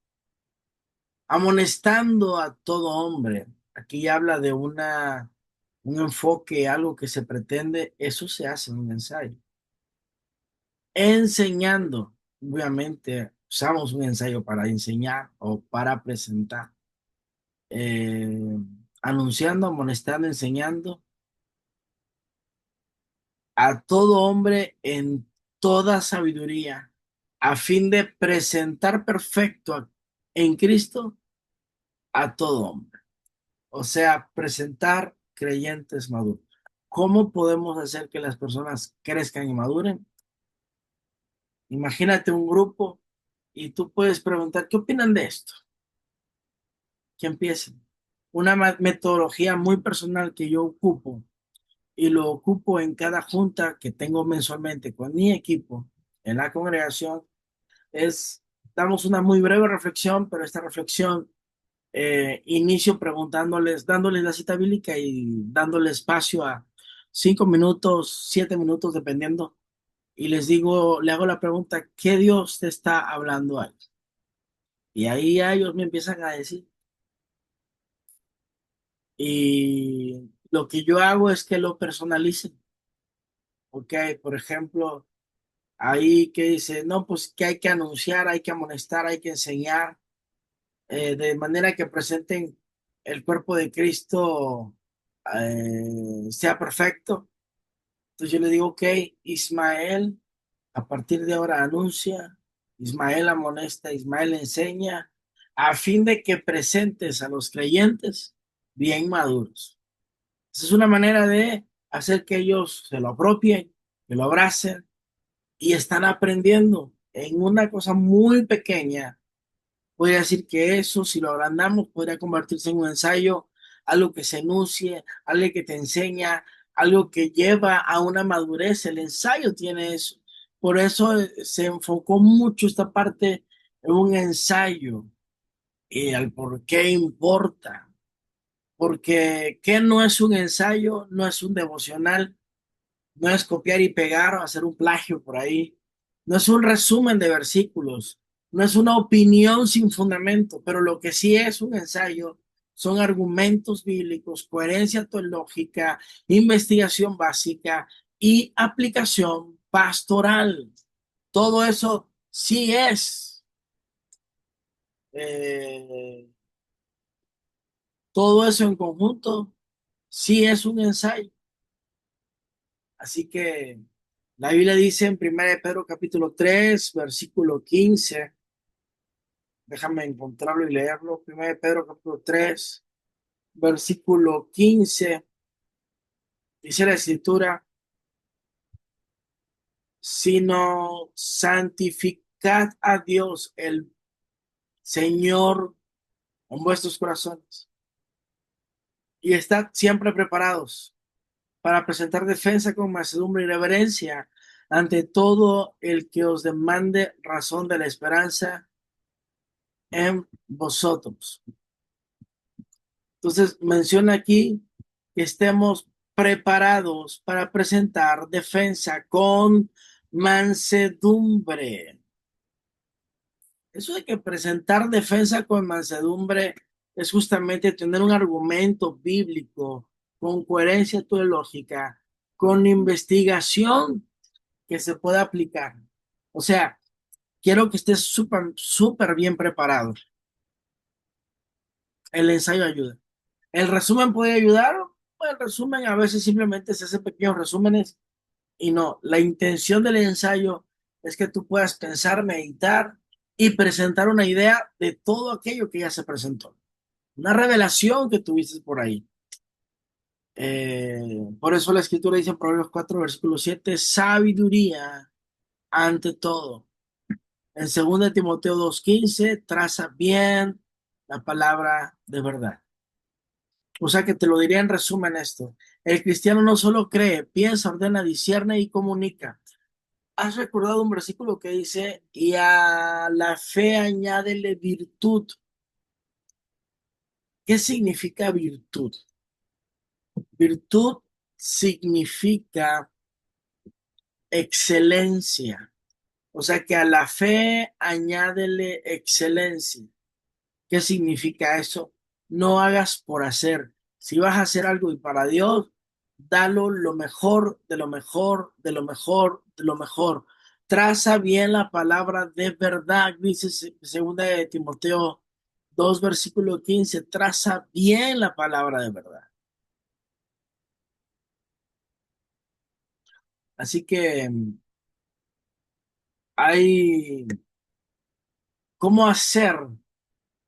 Amonestando a todo hombre. Aquí habla de un enfoque, algo que se pretende, eso se hace en un ensayo. Enseñando, obviamente, usamos un ensayo para enseñar o para presentar. Eh, Anunciando, amonestando, enseñando a todo hombre en toda sabiduría, a fin de presentar perfecto en Cristo a todo hombre. O sea, presentar creyentes maduros. ¿Cómo podemos hacer que las personas crezcan y maduren? Imagínate un grupo y tú puedes preguntar, ¿qué opinan de esto? Que empiecen. Una metodología muy personal que yo ocupo y lo ocupo en cada junta que tengo mensualmente con mi equipo en la congregación es, damos una muy breve reflexión, pero esta reflexión inicio preguntándoles, dándoles la cita bíblica y dándole espacio a 5 minutos, 7 minutos, dependiendo. Y les digo, le hago la pregunta, ¿qué Dios te está hablando ahí? Y ahí ellos me empiezan a decir. Y lo que yo hago es que lo personalicen. Ok, por ejemplo, ahí que dice, no, pues que hay que anunciar, hay que amonestar, hay que enseñar, de manera que presenten el cuerpo de Cristo sea perfecto. Entonces yo le digo, ok, Ismael, a partir de ahora anuncia, Ismael amonesta, Ismael enseña, a fin de que presentes a los creyentes bien maduros. Esa es una manera de hacer que ellos se lo apropien, que lo abracen y están aprendiendo en una cosa muy pequeña. Voy a decir que eso, si lo agrandamos, podría convertirse en un ensayo, algo que se enuncie, algo que te enseña, algo que lleva a una madurez. El ensayo tiene eso. Por eso se enfocó mucho esta parte en un ensayo y al por qué importa. Porque ¿qué no es un ensayo? No es un devocional, no es copiar y pegar o hacer un plagio por ahí. No es un resumen de versículos. No es una opinión sin fundamento, pero lo que sí es un ensayo son argumentos bíblicos, coherencia teológica, investigación básica y aplicación pastoral. Todo eso sí es, eh, todo eso en conjunto sí es un ensayo. Así que la Biblia dice en 1 Pedro capítulo 3 versículo 15. Déjame encontrarlo y leerlo. 1 Pedro capítulo 3 versículo 15. Dice la escritura, sino santificad a Dios el Señor en vuestros corazones y estad siempre preparados para presentar defensa con mansedumbre y reverencia ante todo el que os demande razón de la esperanza en vosotros. Entonces menciona aquí que estemos preparados para presentar defensa con mansedumbre. Eso de que presentar defensa con mansedumbre es justamente tener un argumento bíblico con coherencia teológica, con investigación que se pueda aplicar. O sea, quiero que estés súper, súper bien preparado. El ensayo ayuda. ¿El resumen puede ayudar? Pues el resumen a veces simplemente se hace pequeños resúmenes y no. La intención del ensayo es que tú puedas pensar, meditar y presentar una idea de todo aquello que ya se presentó. Una revelación que tuviste por ahí. Por eso la escritura dice en Proverbios 4, versículo 7, sabiduría ante todo. En 2 Timoteo 2:15, traza bien la palabra de verdad. O sea que te lo diría en resumen esto. El cristiano no solo cree, piensa, ordena, discierne y comunica. ¿Has recordado un versículo que dice, y a la fe añádele virtud? ¿Qué significa virtud? Virtud significa excelencia. O sea que a la fe añádele excelencia. ¿Qué significa eso? No hagas por hacer. Si vas a hacer algo y para Dios, dalo lo mejor, de lo mejor, de lo mejor, de lo mejor. Traza bien la palabra de verdad, dice segunda de Timoteo 2 versículo 15. Traza bien la palabra de verdad. Así que hay cómo hacer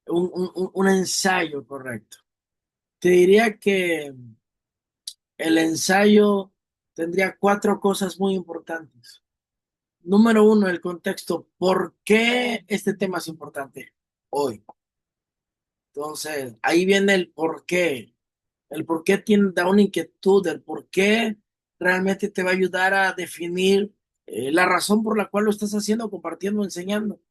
un ensayo correcto. Te diría que el ensayo tendría cuatro cosas muy importantes. Número uno, el contexto. ¿Por qué este tema es importante hoy? Entonces, ahí viene el por qué. El por qué tiene, da una inquietud, el por qué realmente te va a ayudar a definir la razón por la cual lo estás haciendo, compartiendo, enseñando.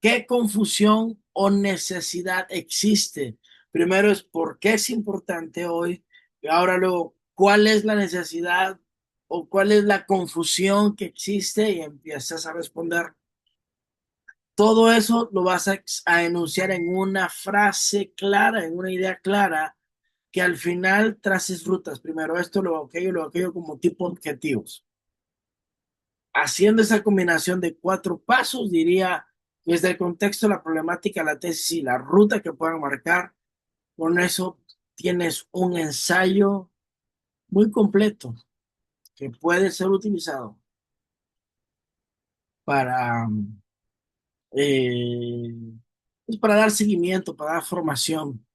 ¿Qué confusión o necesidad existe? Primero es por qué es importante hoy, y ahora luego, ¿cuál es la necesidad o cuál es la confusión que existe? Y empiezas a responder. Todo eso lo vas a enunciar en una frase clara, en una idea clara, que al final traces rutas. Primero esto, luego aquello como tipo objetivos. Haciendo esa combinación de cuatro pasos, diría, desde el contexto, la problemática, la tesis y la ruta que puedan marcar, con eso tienes un ensayo muy completo que puede ser utilizado para, eh, pues para dar seguimiento, para dar formación.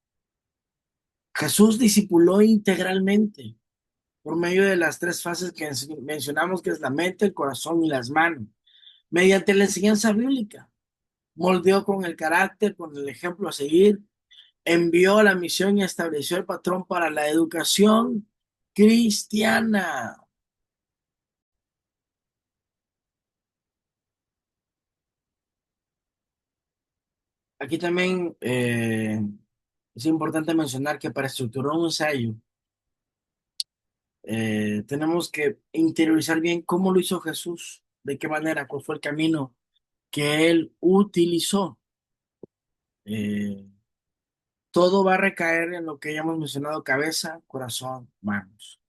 Jesús discipuló integralmente por medio de las tres fases que mencionamos, que es la mente, el corazón y las manos, mediante la enseñanza bíblica. Moldeó con el carácter, con el ejemplo a seguir, envió la misión y estableció el patrón para la educación cristiana. Aquí también es importante mencionar que para estructurar un ensayo tenemos que interiorizar bien cómo lo hizo Jesús, de qué manera, cuál fue el camino que él utilizó. Eh, Todo va a recaer en lo que ya hemos mencionado, cabeza, corazón, manos.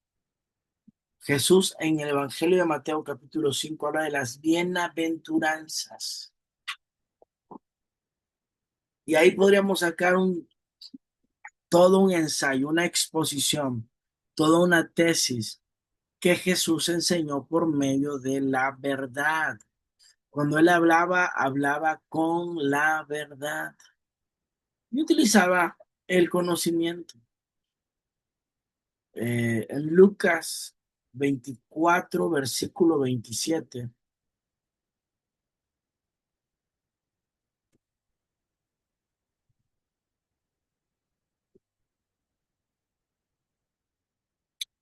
Jesús en el Evangelio de Mateo capítulo 5 habla de las bienaventuranzas. Y ahí podríamos sacar todo un ensayo, una exposición, toda una tesis que Jesús enseñó por medio de la verdad. Cuando él hablaba, hablaba con la verdad y utilizaba el conocimiento. En Lucas 24 versículo 27,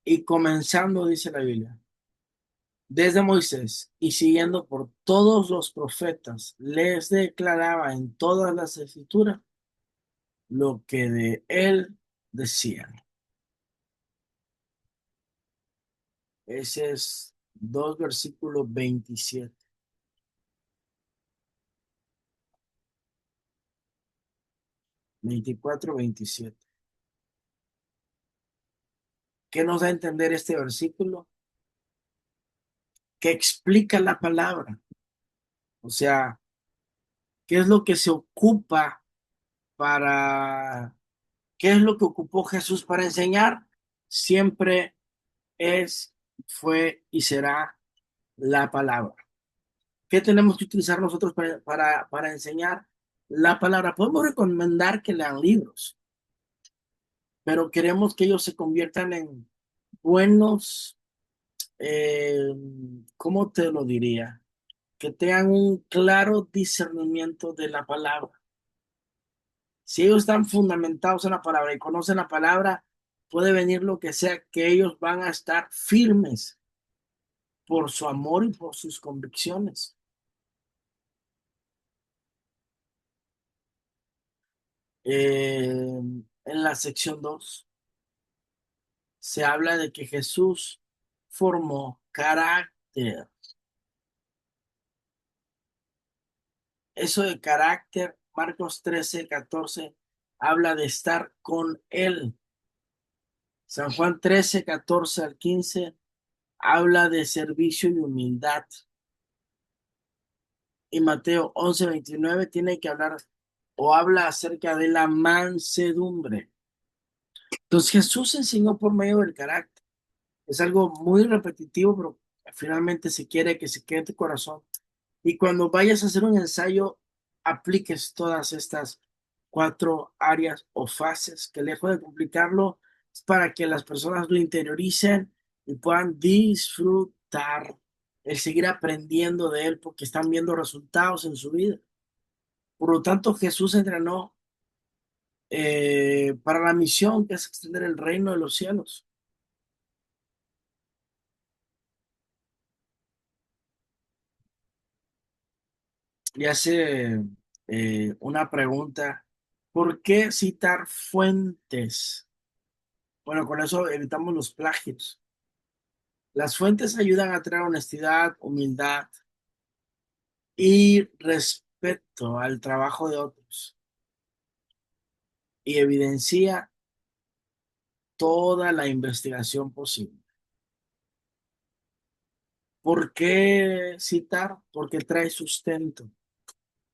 y comenzando, dice la Biblia, desde Moisés y siguiendo por todos los profetas, les declaraba en todas las escrituras lo que de él decían. Ese es 2 versículos 27, 24, 27. ¿Qué nos da a entender este versículo? Que explica la palabra. O sea, ¿qué es lo que se ocupa para, qué es lo que ocupó Jesús para enseñar? Siempre es, fue y será la palabra. ¿Qué tenemos que utilizar nosotros para enseñar la palabra? Podemos recomendar que lean libros, pero queremos que ellos se conviertan en buenos, eh, ¿cómo te lo diría? Que tengan un claro discernimiento de la palabra. Si ellos están fundamentados en la palabra y conocen la palabra, puede venir lo que sea, que ellos van a estar firmes por su amor y por sus convicciones. En la sección 2 se habla de que Jesús formó carácter. Eso de carácter, Marcos 13, 14, habla de estar con Él. San Juan 13, 14 al 15 habla de servicio y humildad. Y Mateo 11, 29 tiene que hablar o habla acerca de la mansedumbre. Entonces Jesús enseñó por medio del carácter. Es algo muy repetitivo, pero finalmente se quiere que se quede en tu corazón. Y cuando vayas a hacer un ensayo, apliques todas estas 4 áreas o fases, que lejos de complicarlo, es para que las personas lo interioricen y puedan disfrutar el seguir aprendiendo de él porque están viendo resultados en su vida. Por lo tanto, Jesús entrenó para la misión que es extender el reino de los cielos. Y hace una pregunta, ¿por qué citar fuentes? Bueno, con eso evitamos los plagios. Las fuentes ayudan a traer honestidad, humildad y respeto al trabajo de otros y evidencia toda la investigación posible. ¿Por qué citar? Porque trae sustento.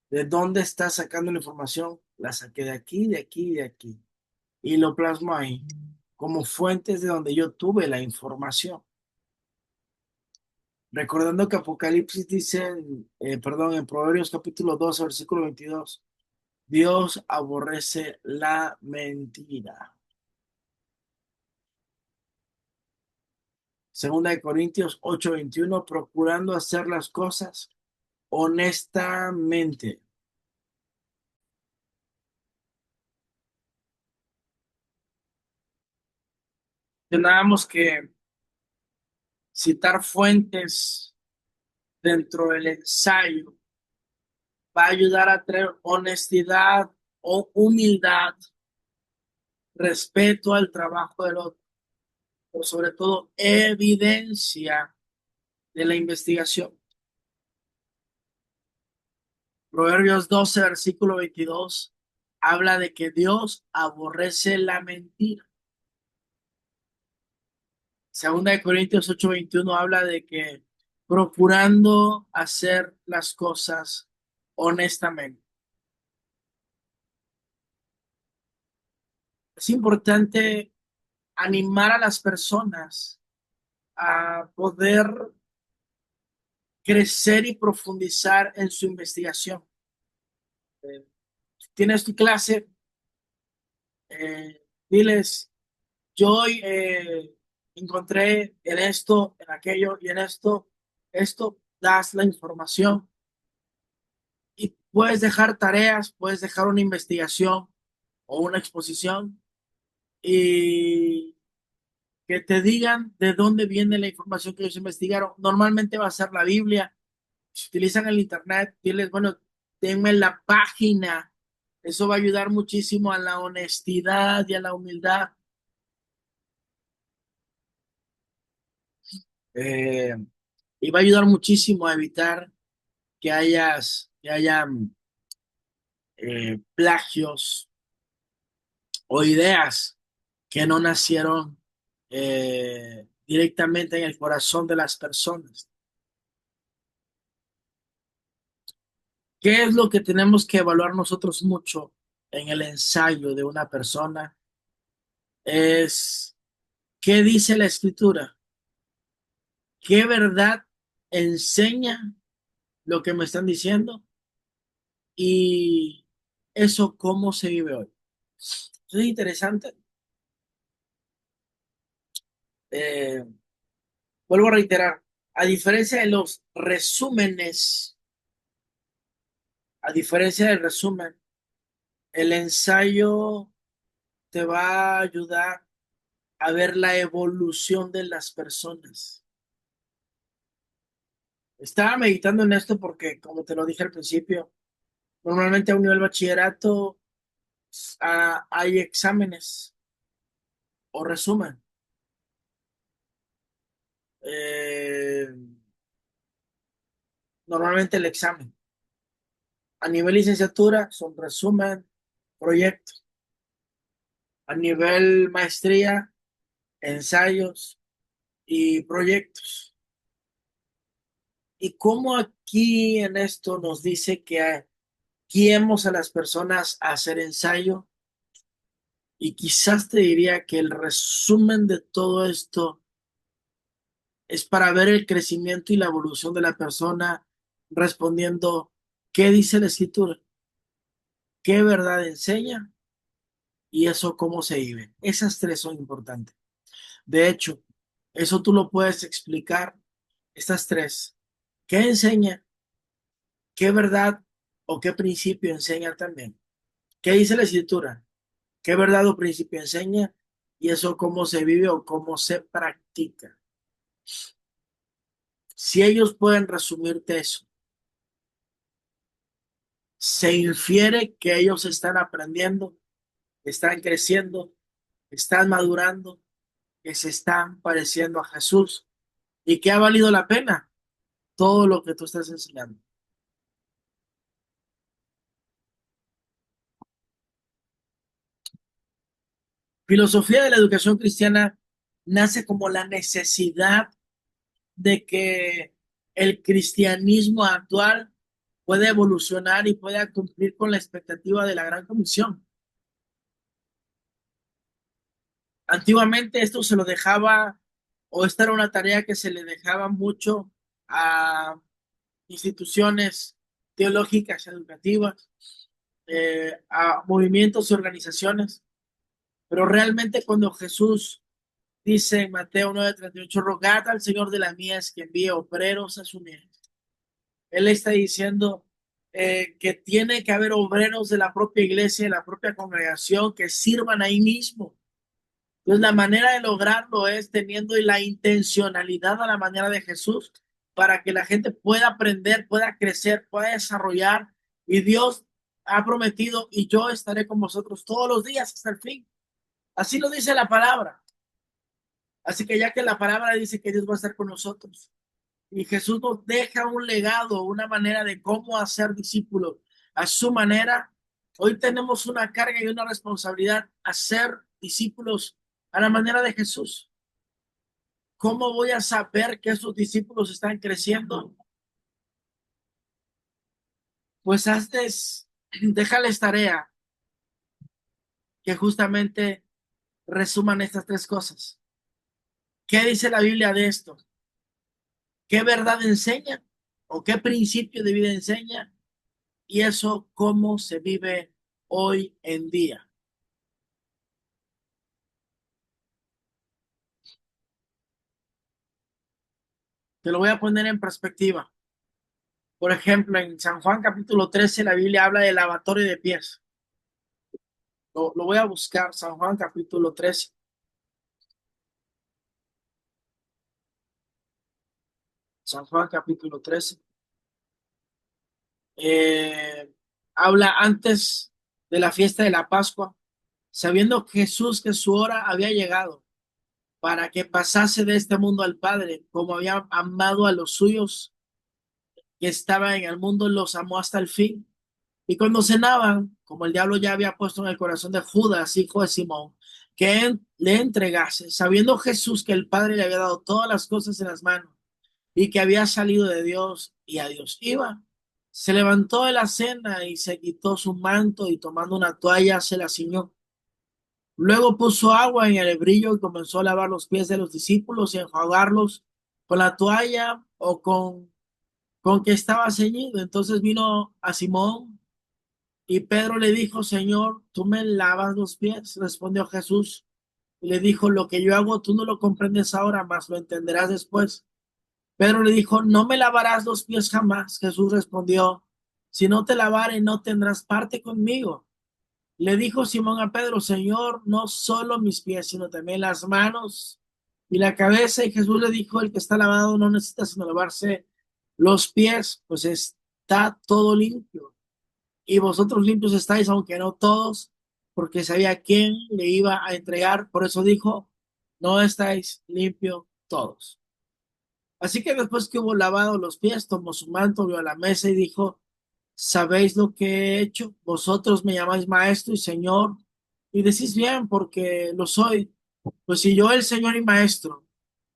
¿De dónde estás sacando la información? La saqué de aquí, de aquí, de aquí. Y lo plasmo ahí como fuentes de donde yo tuve la información. Recordando que Apocalipsis dice, perdón, en Proverbios capítulo 12 versículo 22, Dios aborrece la mentira. Segunda de Corintios 8:21, procurando hacer las cosas honestamente. Teníamos que citar fuentes dentro del ensayo va a ayudar a traer honestidad o humildad, respeto al trabajo del otro, pero sobre todo evidencia de la investigación. Proverbios 12, versículo 22, habla de que Dios aborrece la mentira. Segunda de Corintios 8:21 habla de que procurando hacer las cosas honestamente. Es importante animar a las personas a poder crecer y profundizar en su investigación. Eh, Tienes tu clase, diles, yo hoy encontré en esto, en aquello y en esto das la información y puedes dejar tareas, puedes dejar una investigación o una exposición y que te digan de dónde viene la información que ellos investigaron. Normalmente va a ser la Biblia. Si utilizan el Internet, diles, bueno, denme la página. Eso va a ayudar muchísimo a la honestidad y a la humildad. Eh, y va a ayudar muchísimo a evitar que haya plagios o ideas que no nacieron directamente en el corazón de las personas. ¿Qué es lo que tenemos que evaluar nosotros mucho en el ensayo de una persona? Es qué dice la escritura, qué verdad enseña lo que me están diciendo y eso cómo se vive hoy. Eso es interesante. Eh, Vuelvo a reiterar, a diferencia de los resúmenes, a diferencia del resumen, el ensayo te va a ayudar a ver la evolución de las personas. Estaba meditando en esto porque, como te lo dije al principio, normalmente a un nivel bachillerato hay exámenes o resumen. Eh, Normalmente el examen. A nivel licenciatura son resumen, proyecto. A nivel maestría, ensayos y proyectos. Y cómo aquí en esto nos dice que guiemos a las personas a hacer ensayo. Y quizás te diría que el resumen de todo esto es para ver el crecimiento y la evolución de la persona respondiendo qué dice la escritura, qué verdad enseña y eso cómo se vive. Esas tres son importantes. De hecho, eso tú lo puedes explicar, estas tres. ¿Qué enseña? ¿Qué verdad o qué principio enseña también? ¿Qué dice la escritura? ¿Qué verdad o principio enseña? Y eso cómo se vive o cómo se practica. Si ellos pueden resumirte eso, se infiere que ellos están aprendiendo, están creciendo, están madurando, que se están pareciendo a Jesús y que ha valido la pena todo lo que tú estás enseñando. Filosofía de la educación cristiana nace como la necesidad de que el cristianismo actual pueda evolucionar y pueda cumplir con la expectativa de la gran comisión. Antiguamente esto se lo dejaba, o esta era una tarea que se le dejaba mucho a instituciones teológicas, educativas, a movimientos y organizaciones, pero realmente cuando Jesús dice en Mateo 9:38, rogad al Señor de la mies que envíe obreros a su mies. Él está diciendo que tiene que haber obreros de la propia iglesia, de la propia congregación, que sirvan ahí mismo. Entonces, la manera de lograrlo es teniendo la intencionalidad a la manera de Jesús para que la gente pueda aprender, pueda crecer, pueda desarrollar. Y Dios ha prometido, y yo estaré con vosotros todos los días hasta el fin. Así lo dice la palabra. Así que ya que la palabra dice que Dios va a estar con nosotros y Jesús nos deja un legado, una manera de cómo hacer discípulos a su manera, hoy tenemos una carga y una responsabilidad hacer discípulos a la manera de Jesús. ¿Cómo voy a saber que esos discípulos están creciendo? Pues déjales tarea que justamente resuman estas tres cosas. ¿Qué dice la Biblia de esto? ¿Qué verdad enseña? ¿O qué principio de vida enseña? Y eso, ¿cómo se vive hoy en día? Te lo voy a poner en perspectiva. Por ejemplo, en San Juan capítulo 13, la Biblia habla del lavatorio de pies. Lo voy a buscar, San Juan capítulo 13. San Juan capítulo 13. eh, Habla antes de la fiesta de la Pascua, sabiendo Jesús que su hora había llegado para que pasase de este mundo al Padre, como había amado a los suyos que estaban en el mundo, los amó hasta el fin. Y cuando cenaban, como el diablo ya había puesto en el corazón de Judas, hijo de Simón, que él le entregase, sabiendo Jesús que el Padre le había dado todas las cosas en las manos y que había salido de Dios y a Dios iba, se levantó de la cena y se quitó su manto y tomando una toalla se la ciñó. Luego puso agua en el hebrillo y comenzó a lavar los pies de los discípulos y a enjuagarlos con la toalla o con que estaba ceñido. Entonces vino a Simón y Pedro le dijo, Señor, ¿tú me lavas los pies? Respondió Jesús y le dijo, lo que yo hago tú no lo comprendes ahora, mas lo entenderás después. Pedro le dijo, no me lavarás los pies jamás. Jesús respondió, si no te lavare, no tendrás parte conmigo. Le dijo Simón a Pedro, Señor, no solo mis pies, sino también las manos y la cabeza. Y Jesús le dijo, el que está lavado no necesita sino lavarse los pies, pues está todo limpio. Y vosotros limpios estáis, aunque no todos, porque sabía quién le iba a entregar. Por eso dijo, no estáis limpios todos. Así que después que hubo lavado los pies, tomó su manto, vio a la mesa y dijo, ¿sabéis lo que he hecho? Vosotros me llamáis maestro y señor, y decís bien, porque lo soy. Pues si yo, el señor y maestro,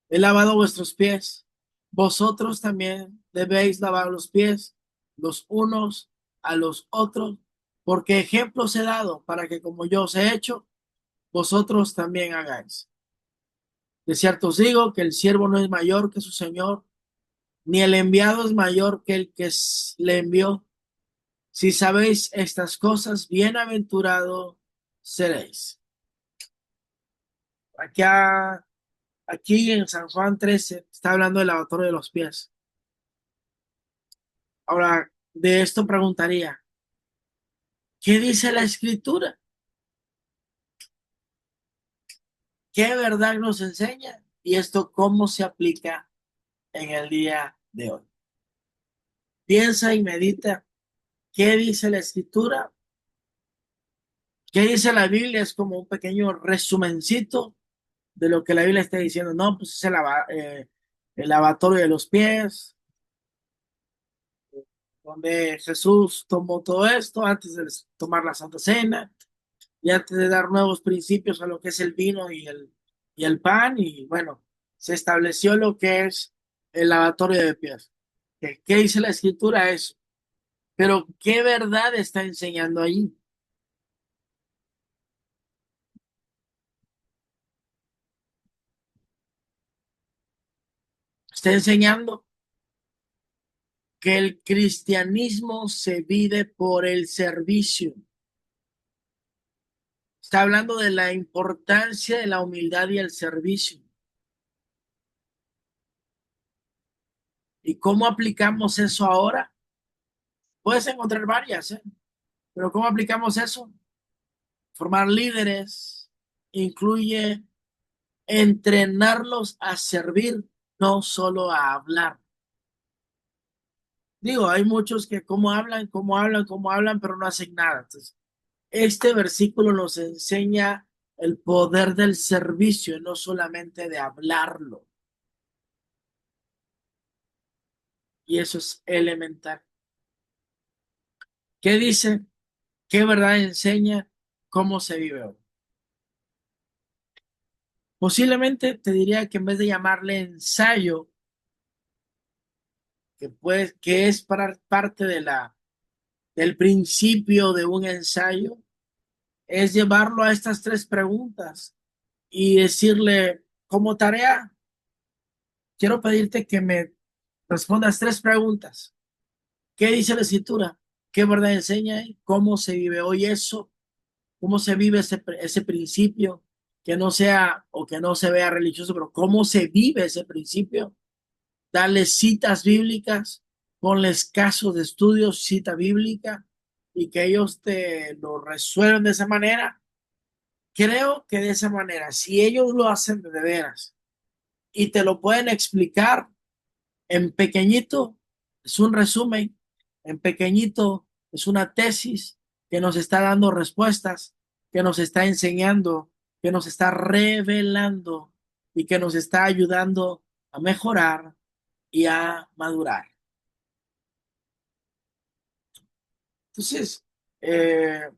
he lavado vuestros pies, vosotros también debéis lavar los pies los unos a los otros, porque ejemplos he dado para que como yo os he hecho, vosotros también hagáis. De cierto os digo que el siervo no es mayor que su señor, ni el enviado es mayor que el que le envió. Si sabéis estas cosas, bienaventurado seréis. Aquí, aquí en San Juan 13 está hablando del lavatorio de los pies. Ahora, de esto preguntaría, ¿qué dice la Escritura? ¿Qué verdad nos enseña? Y esto, ¿cómo se aplica en el día de hoy? Piensa y medita, ¿qué dice la Escritura? ¿Qué dice la Biblia? Es como un pequeño resumencito de lo que la Biblia está diciendo. No, pues es el lavatorio de los pies, donde Jesús tomó todo esto antes de tomar la Santa Cena y antes de dar nuevos principios a lo que es el vino y el pan. Y bueno, se estableció lo que es el lavatorio de pies. ¿Qué dice la Escritura? Eso. Pero ¿qué verdad está enseñando ahí? Está enseñando que el cristianismo se vive por el servicio. Está hablando de la importancia de la humildad y el servicio. ¿Y cómo aplicamos eso ahora? Puedes encontrar varias, ¿eh? Pero ¿cómo aplicamos eso? Formar líderes incluye entrenarlos a servir, no solo a hablar. Digo, hay muchos que cómo hablan, pero no hacen nada. Entonces, este versículo nos enseña el poder del servicio, no solamente de hablarlo. Y eso es elemental. ¿Qué dice? ¿Qué verdad enseña? ¿Cómo se vive hoy? Posiblemente te diría que en vez de llamarle ensayo, que es para parte de del principio de un ensayo, es llevarlo a estas tres preguntas y decirle, como tarea, quiero pedirte que me respondas tres preguntas. ¿Qué dice la escritura? ¿Qué verdad enseña? ¿Cómo se vive hoy eso? ¿Cómo se vive ese principio? Que no sea o que no se vea religioso, pero ¿cómo se vive ese principio? Darle citas bíblicas, ponles casos de estudios, cita bíblica, y que ellos te lo resuelvan de esa manera. Creo que de esa manera, si ellos lo hacen de veras y te lo pueden explicar, En pequeñito es un resumen, en pequeñito es una tesis que nos está dando respuestas, que nos está enseñando, que nos está revelando y que nos está ayudando a mejorar y a madurar. Entonces, eh,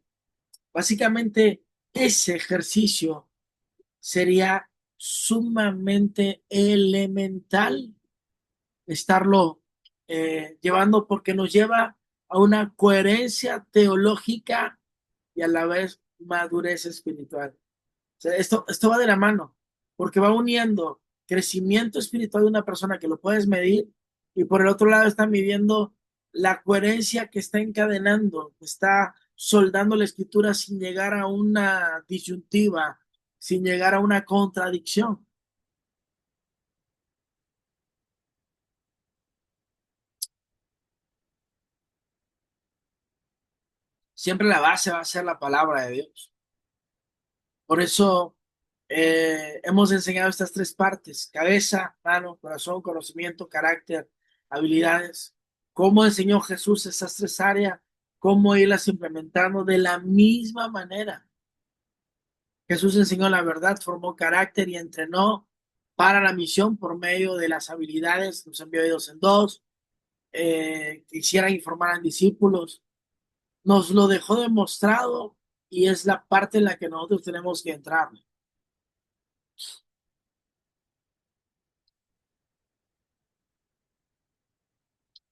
básicamente ese ejercicio sería sumamente elemental estarlo llevando porque nos lleva a una coherencia teológica y a la vez madurez espiritual. O sea, esto va de la mano, porque va uniendo crecimiento espiritual de una persona que lo puedes medir y por el otro lado está midiendo la coherencia que está encadenando, que está soldando la escritura sin llegar a una disyuntiva, sin llegar a una contradicción. Siempre la base va a ser la palabra de Dios. Por eso hemos enseñado estas tres partes: cabeza, mano, corazón, conocimiento, carácter, habilidades. ¿Cómo enseñó Jesús esas tres áreas? ¿Cómo irlas implementando de la misma manera? Jesús enseñó la verdad, formó carácter y entrenó para la misión por medio de las habilidades. Nos envió de dos en dos, que hicieran y formaran discípulos. Nos lo dejó demostrado y es la parte en la que nosotros tenemos que entrar.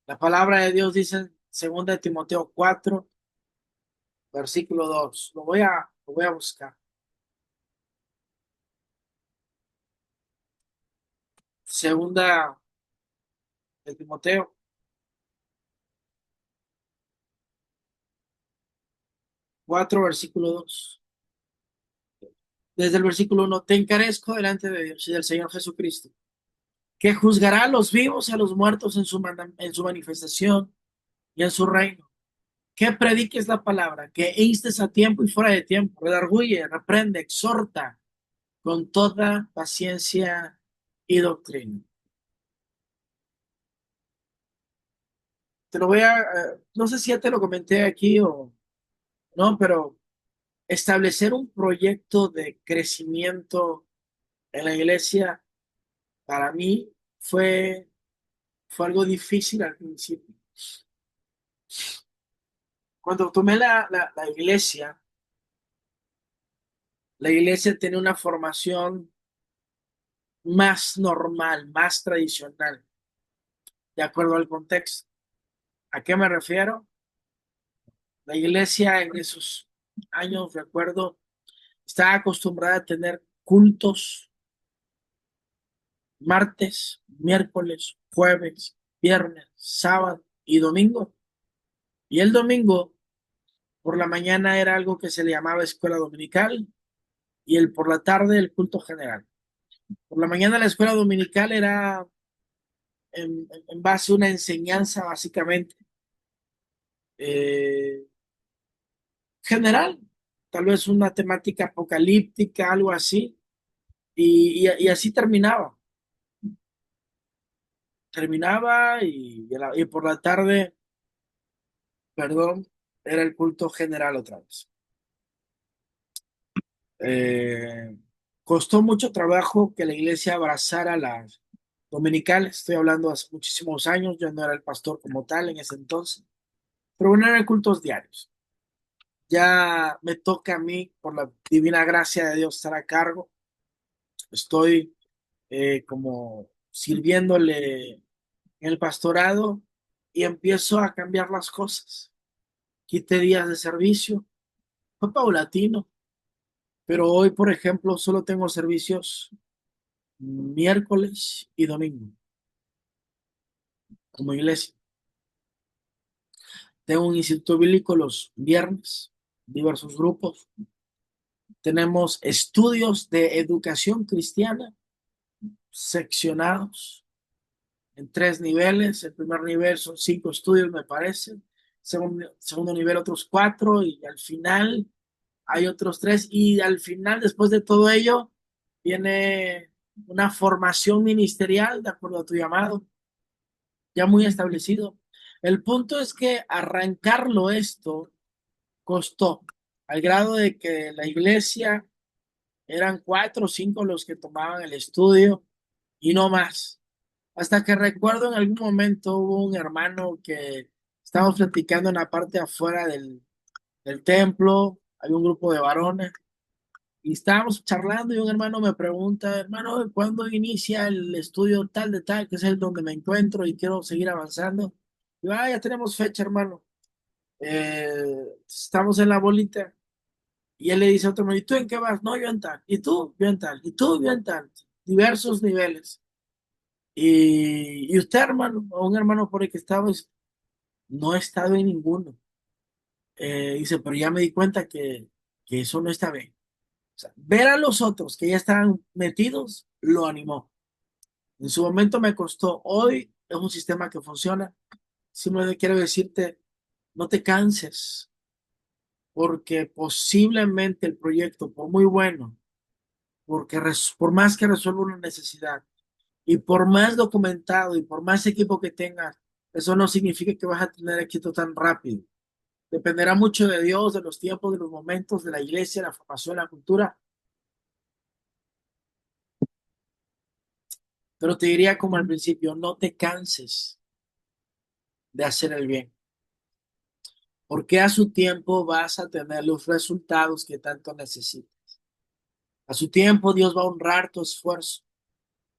La palabra de Dios dice en 2 Timoteo 4 versículo 2. Lo voy a buscar. Segunda de Timoteo 4 versículo 2. Desde el versículo 1, te encarezco delante de Dios y del Señor Jesucristo, que juzgará a los vivos y a los muertos en su manifestación y en su reino. Que prediques la palabra, que instes a tiempo y fuera de tiempo, redarguye, reprende, exhorta con toda paciencia y doctrina. Te lo voy a, no sé si ya te lo comenté aquí o no, pero establecer un proyecto de crecimiento en la iglesia para mí fue algo difícil al principio. Cuando tomé la iglesia tiene una formación más normal, más tradicional, de acuerdo al contexto. ¿A qué me refiero? La iglesia en esos años, recuerdo, estaba acostumbrada a tener cultos martes, miércoles, jueves, viernes, sábado y domingo. Y el domingo por la mañana era algo que se le llamaba escuela dominical y el por la tarde el culto general. Por la mañana la escuela dominical era en base a una enseñanza básicamente eh, general, tal vez una temática apocalíptica, algo así, y así terminaba. Terminaba y por la tarde, perdón, era el culto general otra vez. Eh, Costó mucho trabajo que la iglesia abrazara las dominicales. Estoy hablando hace muchísimos años, yo no era el pastor como tal en ese entonces, pero bueno, eran cultos diarios. Ya me toca a mí, por la divina gracia de Dios, estar a cargo. Estoy como sirviéndole en el pastorado y empiezo a cambiar las cosas. Quité días de servicio, fue paulatino, pero hoy, por ejemplo, solo tengo servicios miércoles y domingo como iglesia. Tengo un instituto bíblico los viernes, diversos grupos. Tenemos estudios de educación cristiana seccionados en tres niveles. El primer nivel son 5 estudios, me parece. Segundo nivel, otros 4. Y al final hay otros 3. Y al final, después de todo ello, viene una formación ministerial de acuerdo a tu llamado. ya muy establecido. El punto es que arrancarlo esto costó, al grado de que la iglesia eran cuatro o cinco los que tomaban el estudio y no más. Hasta que recuerdo en algún momento hubo un hermano que estábamos platicando en la parte de afuera del templo, hay un grupo de varones, y estábamos charlando y un hermano me pregunta, hermano, ¿cuándo inicia el estudio tal de tal, que es el donde me encuentro y quiero seguir avanzando? Y yo, ya tenemos fecha, hermano. Estamos en la bolita. Y él le dice a otro hermano, ¿y tú en qué vas? No, yo en tal. ¿Y tú? Yo en tal. ¿Y tú? Yo en tal. Diversos niveles. Y usted, hermano, o un hermano por el que estaba, no he estado en ninguno. Dice, pero ya me di cuenta que eso no está bien. O sea, ver a los otros que ya estaban metidos, lo animó. En su momento me costó. Hoy es un sistema que funciona. Simplemente quiero decirte, no te canses, porque posiblemente el proyecto, por muy bueno, porque por más que resuelva una necesidad y por más documentado y por más equipo que tengas, eso no significa que vas a tener éxito tan rápido. Dependerá mucho de Dios, de los tiempos, de los momentos, de la iglesia, la formación, la cultura. Pero te diría como al principio, no te canses de hacer el bien, porque a su tiempo vas a tener los resultados que tanto necesitas. A su tiempo Dios va a honrar tu esfuerzo.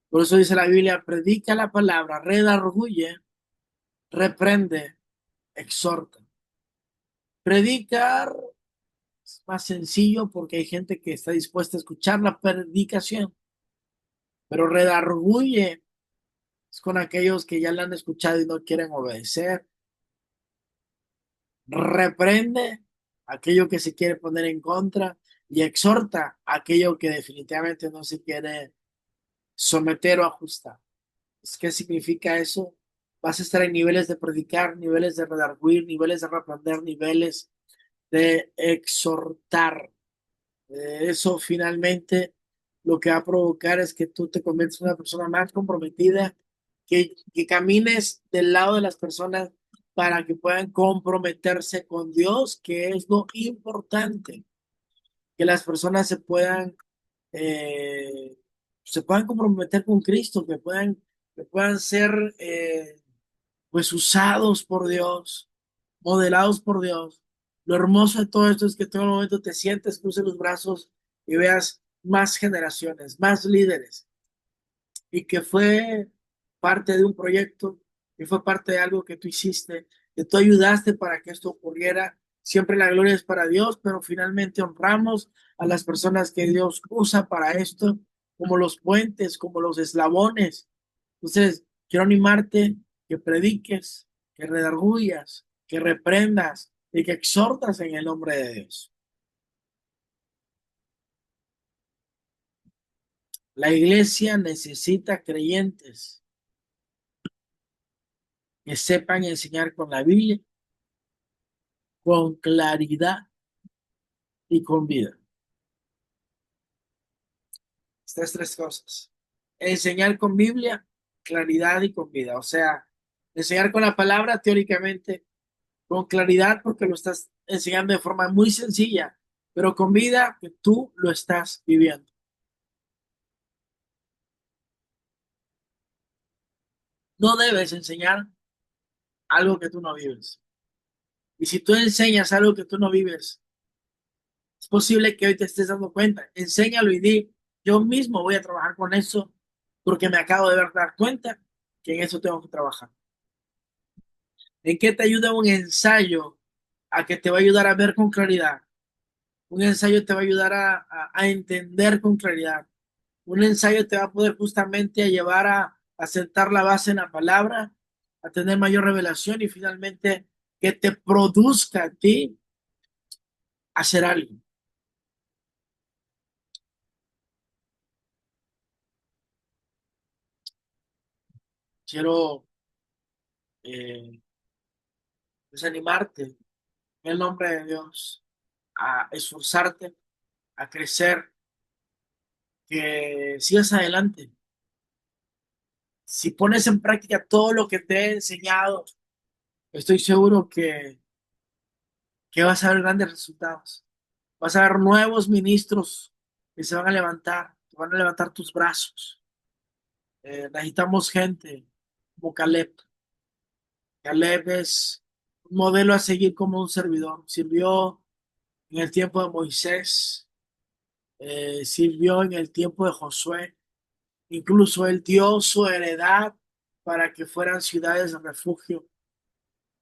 Por eso dice la Biblia, predica la palabra, redarguye, reprende, exhorta. Predicar es más sencillo porque hay gente que está dispuesta a escuchar la predicación, pero redarguye es con aquellos que ya la han escuchado y no quieren obedecer. Reprende aquello que se quiere poner en contra y exhorta aquello que definitivamente no se quiere someter o ajustar. ¿Qué significa eso? Vas a estar en niveles de predicar, niveles de redarguir, niveles de reprender, niveles de exhortar. Eso finalmente lo que va a provocar es que tú te conviertas en una persona más comprometida, que camines del lado de las personas para que puedan comprometerse con Dios, que es lo importante, que las personas se puedan comprometer con Cristo, que puedan ser pues usados por Dios, modelados por Dios. Lo hermoso de todo esto es que en todo momento te sientes, cruces los brazos y veas más generaciones, más líderes, y que fue parte de un proyecto, y fue parte de algo que tú hiciste, que tú ayudaste para que esto ocurriera. Siempre la gloria es para Dios, pero finalmente honramos a las personas que Dios usa para esto, como los puentes, como los eslabones. Entonces, quiero animarte que prediques, que redarguyas, que reprendas y que exhortas en el nombre de Dios. La iglesia necesita creyentes que sepan enseñar con la Biblia, con claridad y con vida. Estas tres cosas. Enseñar con Biblia, claridad y con vida. O sea, enseñar con la palabra teóricamente, con claridad porque lo estás enseñando de forma muy sencilla, pero con vida que tú lo estás viviendo. No debes enseñar algo que tú no vives. Y si tú enseñas algo que tú no vives, es posible que hoy te estés dando cuenta. Enséñalo y di, yo mismo voy a trabajar con eso porque me acabo de dar cuenta que en eso tengo que trabajar. ¿En qué te ayuda un ensayo? A que te va a ayudar a ver con claridad. Un ensayo te va a ayudar a entender con claridad. Un ensayo te va a poder justamente a llevar a sentar la base en la palabra, a tener mayor revelación y finalmente que te produzca a ti hacer algo. Quiero eh, desanimarte en el nombre de Dios a esforzarte, a crecer, que sigas adelante, Si pones en práctica todo lo que te he enseñado, estoy seguro que vas a ver grandes resultados. Vas a ver nuevos ministros que se van a levantar, que van a levantar tus brazos. Necesitamos gente como Caleb. Caleb es un modelo a seguir como un servidor. Sirvió en el tiempo de Moisés, sirvió en el tiempo de Josué. Incluso él dio su heredad para que fueran ciudades de refugio.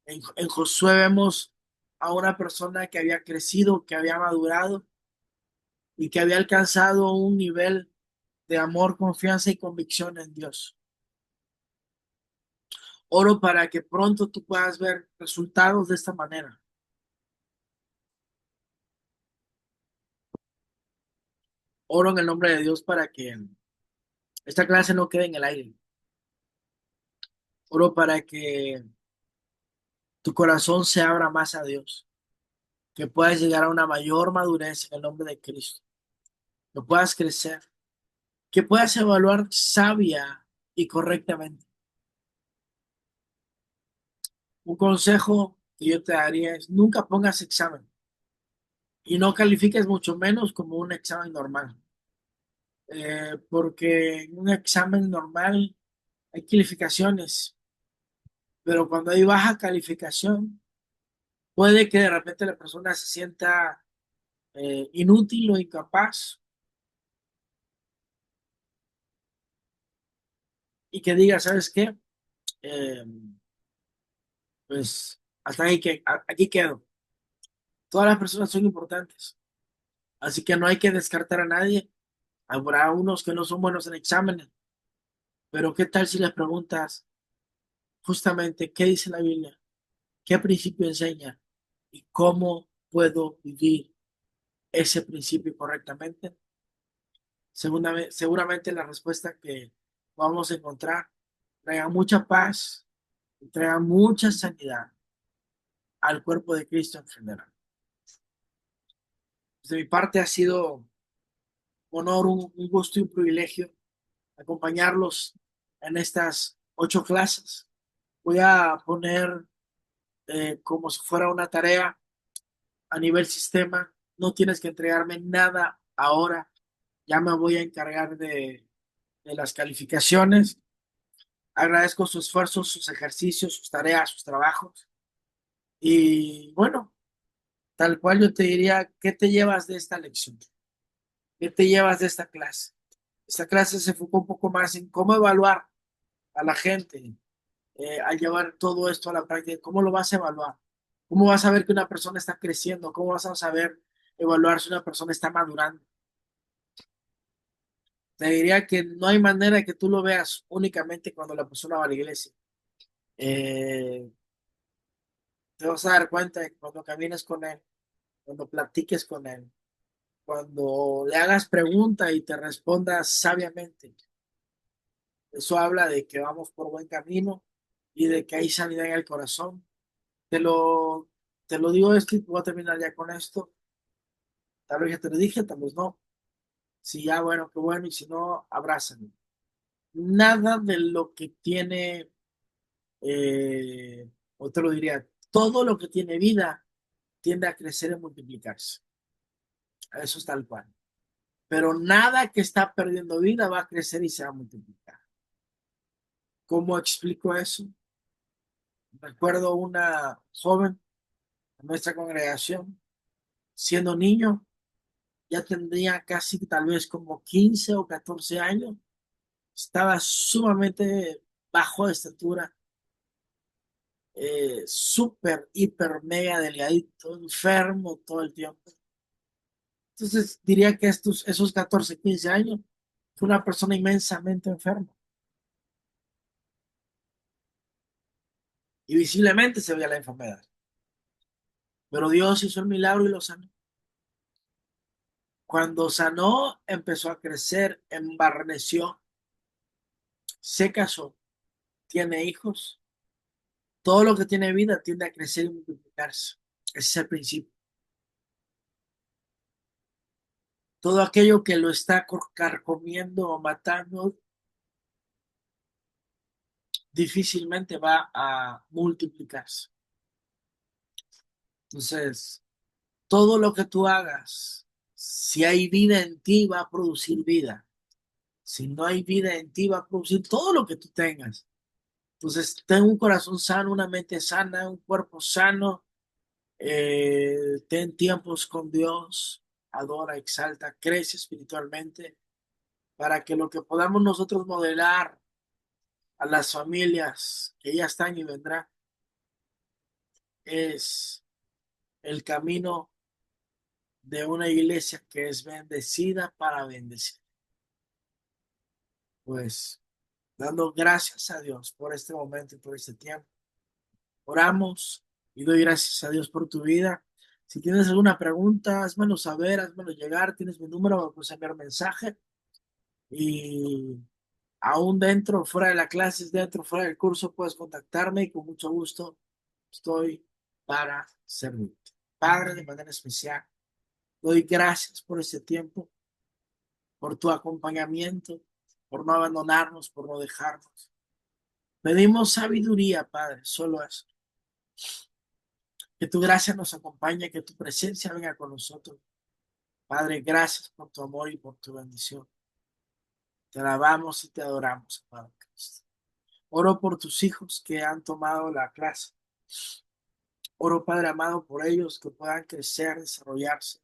En Josué vemos a una persona que había crecido, que había madurado y que había alcanzado un nivel de amor, confianza y convicción en Dios. Oro para que pronto tú puedas ver resultados de esta manera. Oro en el nombre de Dios para que esta clase no quede en el aire. Oro para que tu corazón se abra más a Dios, que puedas llegar a una mayor madurez en el nombre de Cristo, que puedas crecer, que puedas evaluar sabia y correctamente. Un consejo que yo te daría es nunca pongas examen y no califiques mucho menos como un examen normal. Porque en un examen normal hay calificaciones, pero cuando hay baja calificación, puede que de repente la persona se sienta inútil o incapaz y que diga, ¿sabes qué? Eh, pues hasta aquí, aquí quedo. Todas las personas son importantes, así que no hay que descartar a nadie. Habrá unos que no son buenos en exámenes, pero ¿qué tal si les preguntas justamente qué dice la Biblia? ¿Qué principio enseña? ¿Y cómo puedo vivir ese principio correctamente? Seguramente la respuesta que vamos a encontrar traerá mucha paz y traerá mucha sanidad al cuerpo de Cristo en general. De mi parte ha sido un honor, un gusto y un privilegio acompañarlos en estas 8 clases. Voy a poner como si fuera una tarea a nivel sistema. No tienes que entregarme nada ahora. Ya me voy a encargar de las calificaciones. Agradezco su esfuerzo, sus ejercicios, sus tareas, sus trabajos. Y bueno, tal cual yo te diría, ¿qué te llevas de esta lección? ¿Qué te llevas de esta clase? Esta clase se enfocó un poco más en cómo evaluar a la gente al llevar todo esto a la práctica. ¿Cómo lo vas a evaluar? ¿Cómo vas a ver que una persona está creciendo? ¿Cómo vas a saber evaluar si una persona está madurando? Te diría que no hay manera que tú lo veas únicamente cuando la persona va a la iglesia. Eh, Te vas a dar cuenta de que cuando camines con él, cuando platiques con él, cuando le hagas pregunta y te respondas sabiamente. Eso habla de que vamos por buen camino y de que hay sanidad en el corazón. Te lo, te lo digo esto y voy a terminar ya con esto. Tal vez ya te lo dije, tal vez no. Si ya, bueno, qué bueno, y si no, abrázame. Nada de lo que tiene, o te lo diría, todo lo que tiene vida tiende a crecer y multiplicarse. Eso es tal cual. Pero nada que está perdiendo vida va a crecer y se va a multiplicar. ¿Cómo explico eso? Recuerdo una joven en nuestra congregación, siendo niño, ya tendría casi tal vez como 15 o 14 años, estaba sumamente bajo de estatura, súper, hiper, mega delgadito, enfermo todo el tiempo. Entonces diría que esos 14 15 años fue una persona inmensamente enferma y visiblemente se veía la enfermedad. Pero Dios hizo el milagro y lo sanó. Cuando sanó, empezó a crecer, embarneció, se casó, tiene hijos. Todo lo que tiene vida tiende a crecer y multiplicarse. Ese es el principio. Todo aquello que lo está carcomiendo o matando difícilmente va a multiplicarse. Entonces, todo lo que tú hagas, si hay vida en ti, va a producir vida. Si no hay vida en ti, va a producir todo lo que tú tengas. Entonces, ten un corazón sano, una mente sana, un cuerpo sano, ten tiempos con Dios, adora, exalta, crece espiritualmente, para que lo que podamos nosotros modelar a las familias que ya están y vendrán es el camino de una iglesia que es bendecida para bendecir. Pues dando gracias a Dios por este momento y por este tiempo. Oramos y doy gracias a Dios por tu vida. Si tienes alguna pregunta, házmelo saber, házmelo llegar. Tienes mi número, me puedes enviar mensaje. Y aún dentro, fuera de la clase, dentro, fuera del curso, puedes contactarme y con mucho gusto estoy para servirte. Padre, de manera especial, doy gracias por este tiempo, por tu acompañamiento, por no abandonarnos, por no dejarnos. Pedimos sabiduría, Padre, solo eso. Que tu gracia nos acompañe, que tu presencia venga con nosotros. Padre, gracias por tu amor y por tu bendición. Te alabamos y te adoramos, Padre Cristo. Oro por tus hijos que han tomado la clase. Oro, Padre amado, por ellos que puedan crecer, desarrollarse.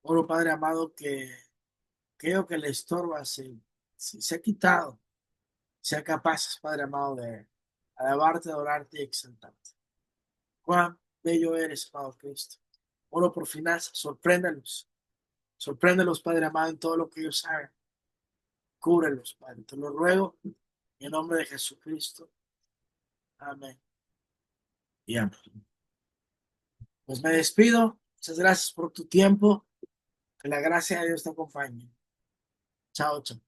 Oro, Padre amado, que creo que le estorba se ha quitado. Sea capaces, Padre amado, de alabarte, adorarte y exaltarte. Cuán bello eres, Padre Cristo. Oro por finanzas, sorpréndelos. Sorpréndelos, Padre amado, en todo lo que ellos hagan. Cúbrelos, Padre. Te lo ruego en el nombre de Jesucristo. Amén. Y amén. Pues me despido. Muchas gracias por tu tiempo. Que la gracia de Dios te acompañe. Chao, chao.